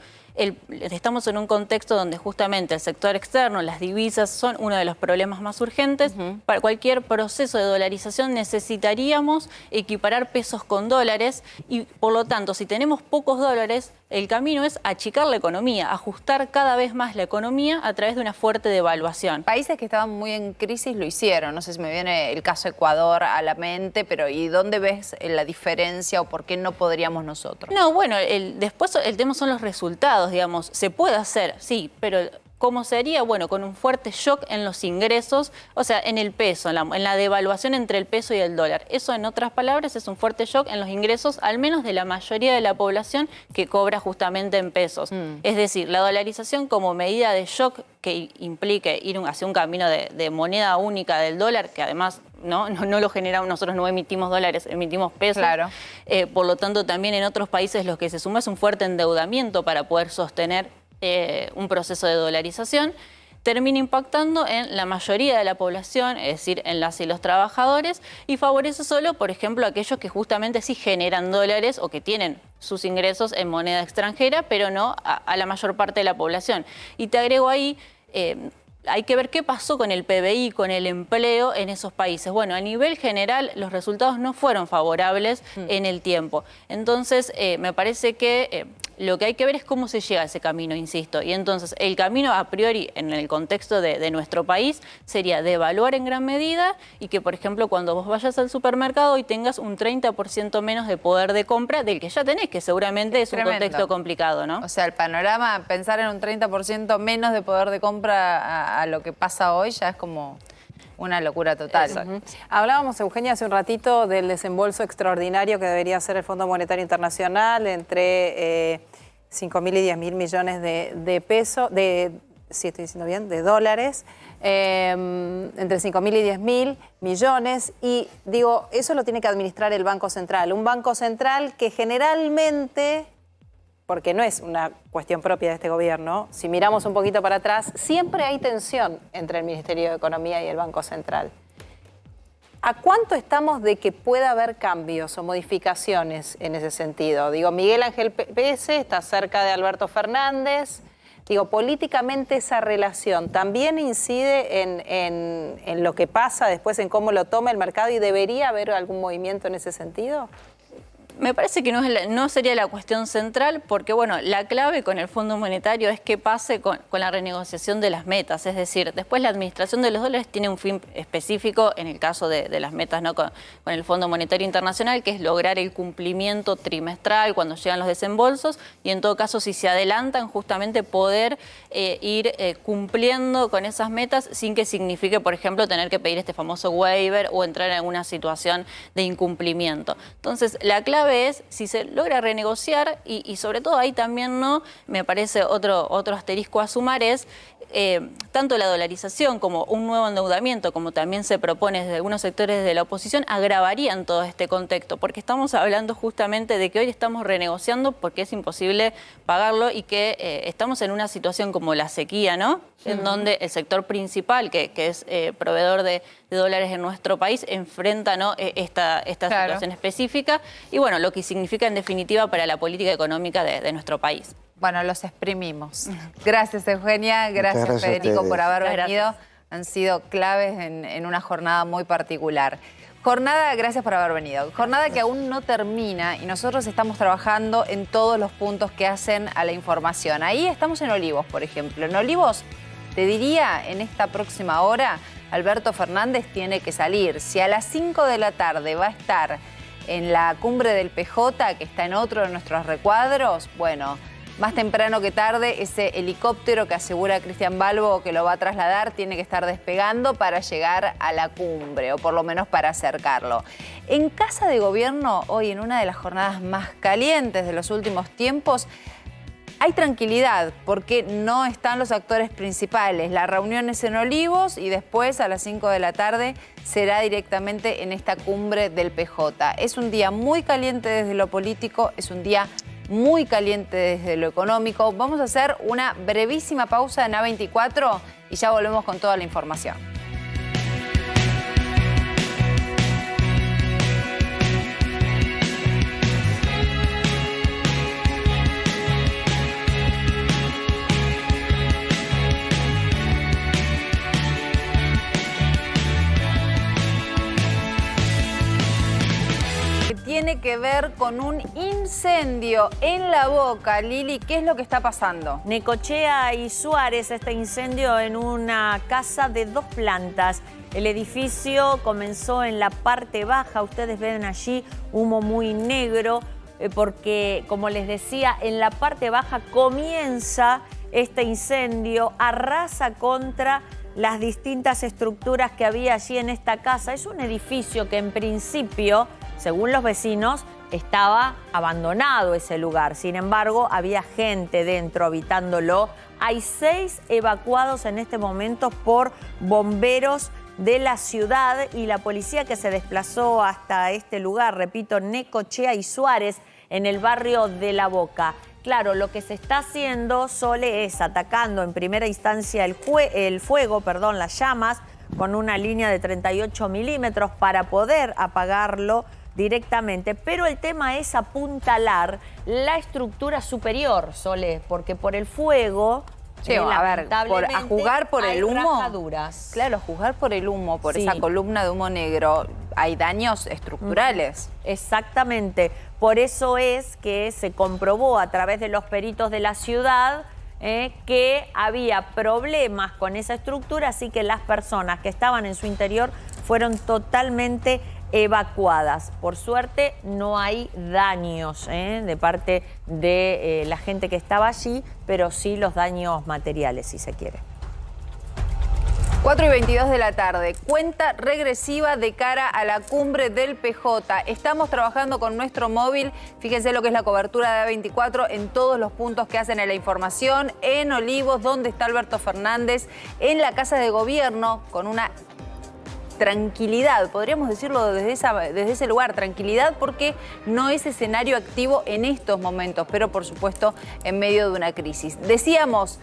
estamos en un contexto donde justamente el sector externo, las divisas, son uno de los problemas más urgentes. Para cualquier proceso de dolarización necesitaríamos equiparar pesos con dólares y, por lo tanto, si tenemos pocos dólares, el camino es achicar la economía, ajustar cada vez más la economía a través de una fuerte devaluación. Países que estaban muy en crisis lo hicieron. No sé si me viene el caso Ecuador a la mente, pero ¿y dónde ves la diferencia o por qué no podríamos nosotros? No, bueno, después el tema son los resultados, digamos. Se puede hacer, sí, pero ¿cómo sería? Bueno, con un fuerte shock en los ingresos, o sea, en el peso, en la devaluación entre el peso y el dólar. Eso, en otras palabras, es un fuerte shock en los ingresos, al menos de la mayoría de la población que cobra justamente en pesos. Es decir, la dolarización como medida de shock que implique ir hacia un camino de moneda única del dólar, que además no lo generamos, nosotros no emitimos dólares, emitimos pesos. Claro. Por lo tanto, también en otros países lo que se suma es un fuerte endeudamiento para poder sostener un proceso de dolarización, termina impactando en la mayoría de la población, es decir, en las y los trabajadores, y favorece solo, por ejemplo, a aquellos que justamente sí generan dólares o que tienen sus ingresos en moneda extranjera, pero no a la mayor parte de la población. Y te agrego ahí, hay que ver qué pasó con el PBI, con el empleo en esos países. Bueno, a nivel general los resultados no fueron favorables en el tiempo. Entonces, me parece que lo que hay que ver es cómo se llega a ese camino, insisto. Y entonces, el camino a priori, en el contexto de nuestro país, sería devaluar en gran medida y que, por ejemplo, cuando vos vayas al supermercado y tengas un 30% menos de poder de compra del que ya tenés, que seguramente es un contexto complicado, ¿no? O sea, el panorama, pensar en un 30% menos de poder de compra a lo que pasa hoy ya es como una locura total. Hablábamos, Eugenia, hace un ratito del desembolso extraordinario que debería hacer el Fondo Monetario Internacional entre 5.000 y 10.000 millones de pesos, si estoy diciendo bien, de dólares, entre 5.000 y 10.000 millones. Y digo, eso lo tiene que administrar el Banco Central. Un Banco Central que generalmente, porque no es una cuestión propia de este gobierno, si miramos un poquito para atrás, siempre hay tensión entre el Ministerio de Economía y el Banco Central. ¿A cuánto estamos de que pueda haber cambios o modificaciones en ese sentido? Digo, Miguel Ángel Pese está cerca de Alberto Fernández. Digo, políticamente esa relación también incide en lo que pasa después, en cómo lo toma el mercado, y debería haber algún movimiento en ese sentido. Me parece que no sería la cuestión central porque, bueno, la clave con el Fondo Monetario es qué pase con la renegociación de las metas. Es decir, después la administración de los dólares tiene un fin específico en el caso de las metas, ¿no? Con el Fondo Monetario Internacional, que es lograr el cumplimiento trimestral cuando llegan los desembolsos y, en todo caso, si se adelantan, justamente poder ir cumpliendo con esas metas sin que signifique, por ejemplo, tener que pedir este famoso waiver o entrar en alguna situación de incumplimiento. Entonces, la clave es si se logra renegociar y sobre todo ahí también me parece otro asterisco a sumar es tanto la dolarización como un nuevo endeudamiento, como también se propone desde algunos sectores de la oposición, agravarían todo este contexto, porque estamos hablando justamente de que hoy estamos renegociando porque es imposible pagarlo y que estamos en una situación como la sequía, ¿no? En donde el sector principal, que es proveedor de dólares en nuestro país, enfrenta, ¿no? esta situación específica y, bueno, lo que significa en definitiva para la política económica de nuestro país. Bueno, los exprimimos. Gracias, Eugenia. Gracias Federico, por haber venido. Han sido claves en una jornada muy particular. Gracias por haber venido. Jornada que aún no termina y nosotros estamos trabajando en todos los puntos que hacen a la información. Ahí estamos en Olivos, por ejemplo. En Olivos, te diría, en esta próxima hora, Alberto Fernández tiene que salir. Si a las 5 de la tarde va a estar en la cumbre del PJ, que está en otro de nuestros recuadros, bueno, más temprano que tarde, ese helicóptero que asegura Cristian Balbo que lo va a trasladar tiene que estar despegando para llegar a la cumbre, o por lo menos para acercarlo. En Casa de Gobierno, hoy en una de las jornadas más calientes de los últimos tiempos, hay tranquilidad porque no están los actores principales. La reunión es en Olivos y después a las 5 de la tarde será directamente en esta cumbre del PJ. Es un día muy caliente desde lo político, es un día muy caliente desde lo económico. Vamos a hacer una brevísima pausa en A24 y ya volvemos con toda la información. Tiene que ver con un incendio en La Boca. Lili, ¿qué es lo que está pasando? Necochea y Suárez, este incendio en una casa de 2 plantas. El edificio comenzó en la parte baja, ustedes ven allí humo muy negro, porque, como les decía, en la parte baja comienza este incendio, arrasa contra las distintas estructuras que había allí en esta casa. Es un edificio que en principio, según los vecinos, estaba abandonado ese lugar. Sin embargo, había gente dentro habitándolo. Hay 6 evacuados en este momento por bomberos de la ciudad y la policía que se desplazó hasta este lugar, repito, Necochea y Suárez, en el barrio de La Boca. Claro, lo que se está haciendo, Sole, es atacando en primera instancia el fuego, las llamas, con una línea de 38 milímetros para poder apagarlo directamente. Pero el tema es apuntalar la estructura superior, Sole, porque por el fuego... Sí, a ver, a jugar por el humo. Rajaduras. Claro, jugar por el humo, por esa columna de humo negro, hay daños estructurales. Exactamente. Por eso es que se comprobó a través de los peritos de la ciudad que había problemas con esa estructura, así que las personas que estaban en su interior fueron totalmente evacuadas. Por suerte no hay daños de parte de la gente que estaba allí, pero sí los daños materiales, si se quiere. 4:22 de la tarde, cuenta regresiva de cara a la cumbre del PJ. Estamos trabajando con nuestro móvil, fíjense lo que es la cobertura de A24 en todos los puntos que hacen en la información, en Olivos, donde está Alberto Fernández, en la Casa de Gobierno, con una tranquilidad, podríamos decirlo desde ese lugar, tranquilidad porque no es escenario activo en estos momentos, pero por supuesto en medio de una crisis. Decíamos,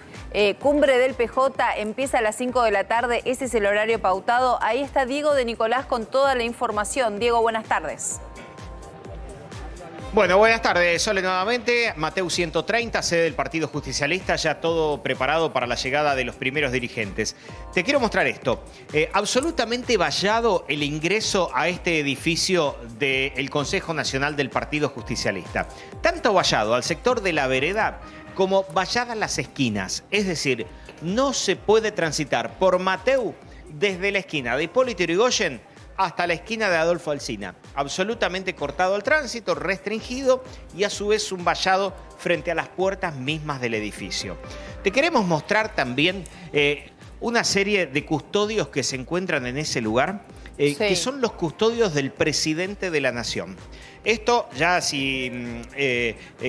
cumbre del PJ empieza a las 5 de la tarde, ese es el horario pautado. Ahí está Diego de Nicolás con toda la información. Diego, buenas tardes. Bueno, buenas tardes, Sole, nuevamente. Mateu 130, sede del Partido Justicialista, ya todo preparado para la llegada de los primeros dirigentes. Te quiero mostrar esto. Absolutamente vallado el ingreso a este edificio del Consejo Nacional del Partido Justicialista. Tanto vallado al sector de la vereda como valladas las esquinas. Es decir, no se puede transitar por Mateu desde la esquina de Hipólito Yrigoyen hasta la esquina de Adolfo Alsina. Absolutamente cortado el tránsito, restringido y a su vez un vallado frente a las puertas mismas del edificio. Te queremos mostrar también una serie de custodios que se encuentran en ese lugar, que son los custodios del presidente de la Nación. Esto ya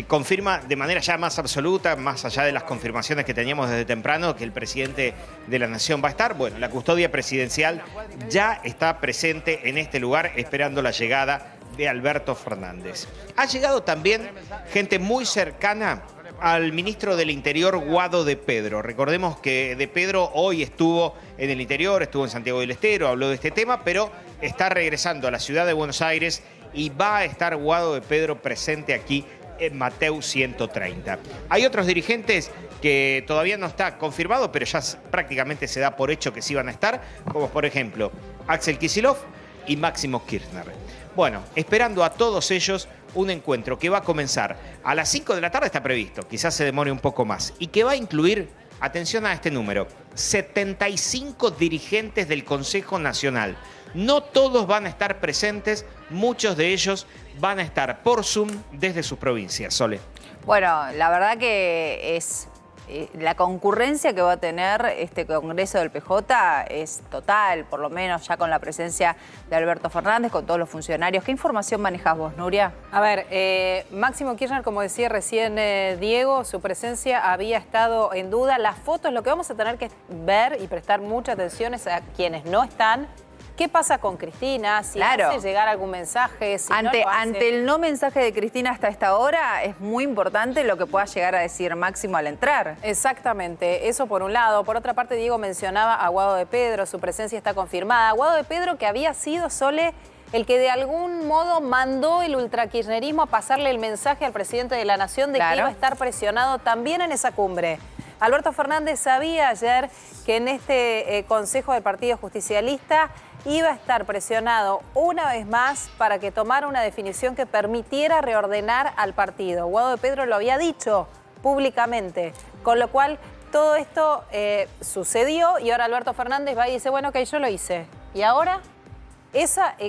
confirma de manera ya más absoluta, más allá de las confirmaciones que teníamos desde temprano, que el presidente de la Nación va a estar. Bueno, la custodia presidencial ya está presente en este lugar esperando la llegada de Alberto Fernández. Ha llegado también gente muy cercana al ministro del Interior, Guado de Pedro. Recordemos que de Pedro hoy estuvo en el interior, estuvo en Santiago del Estero, habló de este tema, pero está regresando a la ciudad de Buenos Aires y va a estar Guado de Pedro presente aquí en Mateu 130. Hay otros dirigentes que todavía no está confirmado, pero ya prácticamente se da por hecho que sí van a estar, como por ejemplo Axel Kicillof y Máximo Kirchner. Bueno, esperando a todos ellos un encuentro que va a comenzar a las 5 de la tarde, está previsto, quizás se demore un poco más, y que va a incluir, atención a este número, 75 dirigentes del Consejo Nacional. No todos van a estar presentes, muchos de ellos van a estar por Zoom desde sus provincias. Sole. Bueno, la verdad que es la concurrencia que va a tener este Congreso del PJ es total, por lo menos ya con la presencia de Alberto Fernández, con todos los funcionarios. ¿Qué información manejás vos, Nuria? A ver, Máximo Kirchner, como decía recién Diego, su presencia había estado en duda. Las fotos, lo que vamos a tener que ver y prestar mucha atención es a quienes no están. ¿Qué pasa con Cristina? Si hace llegar algún mensaje, si ante el no mensaje de Cristina hasta esta hora, es muy importante lo que pueda llegar a decir Máximo al entrar. Exactamente, eso por un lado. Por otra parte, Diego mencionaba a Guado de Pedro, su presencia está confirmada. Guado de Pedro, que había sido, Sole, el que de algún modo mandó el ultrakirchnerismo a pasarle el mensaje al presidente de la Nación de que iba a estar presionado también en esa cumbre. Alberto Fernández sabía ayer que en este Consejo del Partido Justicialista iba a estar presionado una vez más para que tomara una definición que permitiera reordenar al partido. Guado de Pedro lo había dicho públicamente, con lo cual todo esto sucedió y ahora Alberto Fernández va y dice, bueno, ok, yo lo hice. Y ahora,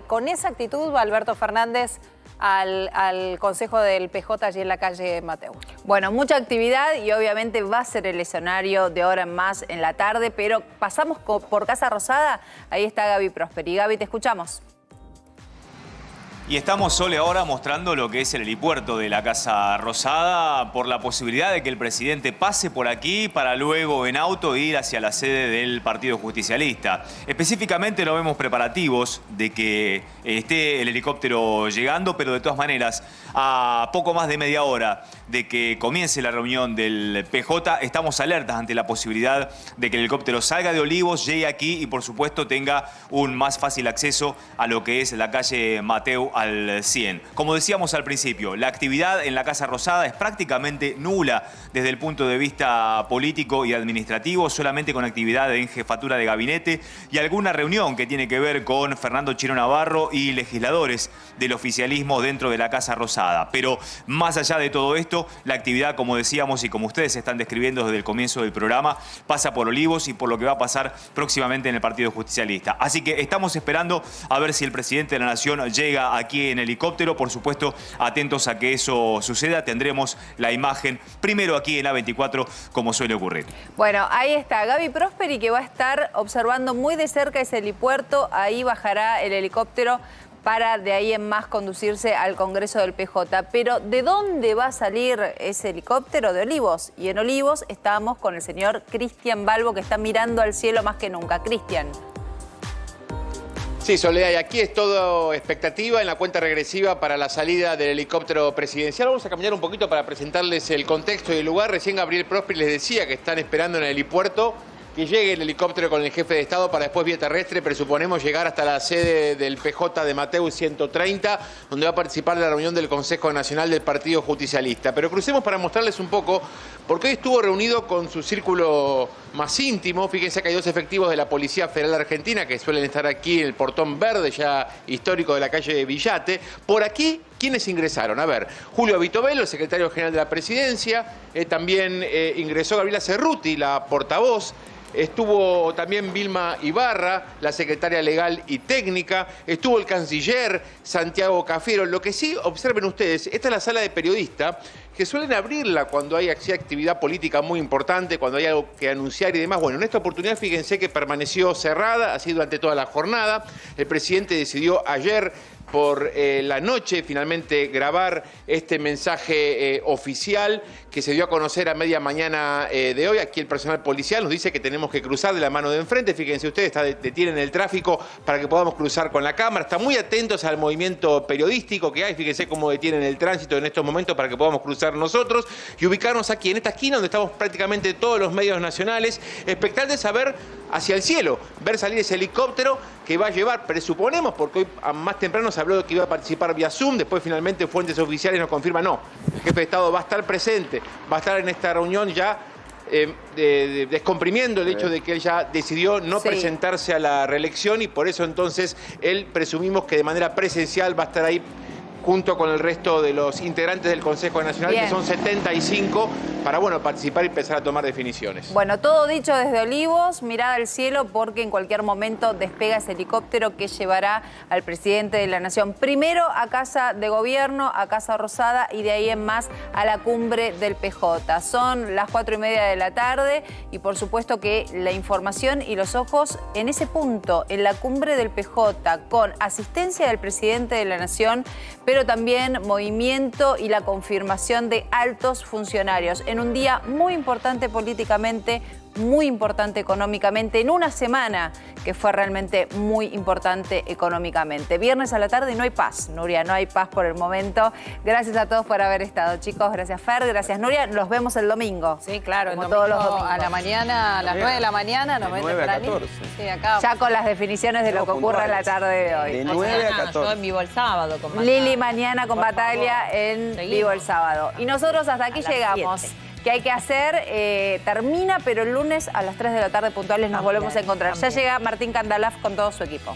con esa actitud va Alberto Fernández al Consejo del PJ allí en la calle Mateu. Bueno, mucha actividad y obviamente va a ser el escenario de ahora en más en la tarde, pero pasamos por Casa Rosada, ahí está Gaby Prosperi. Gaby, te escuchamos. Y estamos, Sole, ahora mostrando lo que es el helipuerto de la Casa Rosada por la posibilidad de que el presidente pase por aquí para luego en auto ir hacia la sede del Partido Justicialista. Específicamente no vemos preparativos de que esté el helicóptero llegando, pero de todas maneras, a poco más de media hora de que comience la reunión del PJ, estamos alertas ante la posibilidad de que el helicóptero salga de Olivos, llegue aquí y por supuesto tenga un más fácil acceso a lo que es la calle Mateu al 100. Como decíamos al principio, la actividad en la Casa Rosada es prácticamente nula desde el punto de vista político y administrativo, solamente con actividad en jefatura de gabinete y alguna reunión que tiene que ver con Fernando Chino Navarro y legisladores del oficialismo dentro de la Casa Rosada. Pero más allá de todo esto, la actividad, como decíamos y como ustedes están describiendo desde el comienzo del programa, pasa por Olivos y por lo que va a pasar próximamente en el Partido Justicialista. Así que estamos esperando a ver si el presidente de la Nación llega aquí en helicóptero. Por supuesto, atentos a que eso suceda. Tendremos la imagen primero aquí en A24, como suele ocurrir. Bueno, ahí está Gaby Prosperi, que va a estar observando muy de cerca ese helipuerto. Ahí bajará el helicóptero para de ahí en más conducirse al Congreso del PJ. Pero ¿de dónde va a salir ese helicóptero? De Olivos. Y en Olivos estamos con el señor Cristian Balbo, que está mirando al cielo más que nunca. Cristian. Sí, Soledad, y aquí es todo expectativa en la cuenta regresiva para la salida del helicóptero presidencial. Vamos a caminar un poquito para presentarles el contexto y el lugar. Recién Gabriel Prosperi les decía que están esperando en el helipuerto que llegue el helicóptero con el jefe de Estado para después vía terrestre, presuponemos llegar hasta la sede del PJ de Mateu 130, donde va a participar de la reunión del Consejo Nacional del Partido Justicialista. Pero crucemos para mostrarles un poco, porque hoy estuvo reunido con su círculo más íntimo. Fíjense que hay 2 efectivos de la Policía Federal Argentina que suelen estar aquí en el portón verde, ya histórico de la calle de Villate. Por aquí, ¿quiénes ingresaron? A ver, Julio Vitovelo, el secretario general de la Presidencia, también ingresó Gabriela Cerruti, la portavoz. Estuvo también Vilma Ibarra, la secretaria legal y técnica. Estuvo el canciller Santiago Cafiero. Lo que sí, observen ustedes, esta es la sala de periodistas, que suelen abrirla cuando hay actividad política muy importante, cuando hay algo que anunciar y demás. Bueno, en esta oportunidad fíjense que permaneció cerrada, así durante toda la jornada. El presidente decidió ayer por la noche finalmente grabar este mensaje oficial que se dio a conocer a media mañana de hoy. Aquí el personal policial nos dice que tenemos que cruzar de la mano de enfrente. Fíjense ustedes, detienen el tráfico para que podamos cruzar con la cámara. Están muy atentos al movimiento periodístico que hay. Fíjense cómo detienen el tránsito en estos momentos para que podamos cruzar nosotros y ubicarnos aquí en esta esquina donde estamos prácticamente todos los medios nacionales, expectantes a ver hacia el cielo, ver salir ese helicóptero que va a llevar, presuponemos, porque hoy más temprano se habló de que iba a participar vía Zoom, después finalmente fuentes oficiales nos confirman, no, el jefe de Estado va a estar presente, va a estar en esta reunión ya descomprimiendo el hecho de que él ya decidió no presentarse a la reelección y por eso entonces él presumimos que de manera presencial va a estar ahí junto con el resto de los integrantes del Consejo Nacional, que son 75, para participar y empezar a tomar definiciones. Bueno, todo dicho desde Olivos, mirada al cielo porque en cualquier momento despega ese helicóptero que llevará al presidente de la Nación. Primero a Casa de Gobierno, a Casa Rosada y de ahí en más a la cumbre del PJ. Son las 4:30 de la tarde y por supuesto que la información y los ojos en ese punto, en la cumbre del PJ, con asistencia del presidente de la Nación, pero también movimiento y la confirmación de altos funcionarios en un día muy importante políticamente, muy importante económicamente, en una semana que fue realmente muy importante económicamente. Viernes a la tarde y no hay paz, Nuria, no hay paz por el momento. Gracias a todos por haber estado, chicos. Gracias, Fer, gracias, Nuria. Los vemos el domingo. Sí, claro, como todos los domingos. A la mañana, a las 9 de la mañana, nos ven 9 a 14. Sí, acá. Ya con las definiciones de lo que ocurra en la tarde de hoy. De 9 a 14. Yo en vivo el sábado con Batalla. Lili mañana con Batalla en vivo el sábado. Y nosotros hasta aquí llegamos. 7. ¿Qué hay que hacer? Termina, pero el lunes a las 3 de la tarde puntuales nos volvemos a encontrar. Ya llega Martín Candalaf con todo su equipo.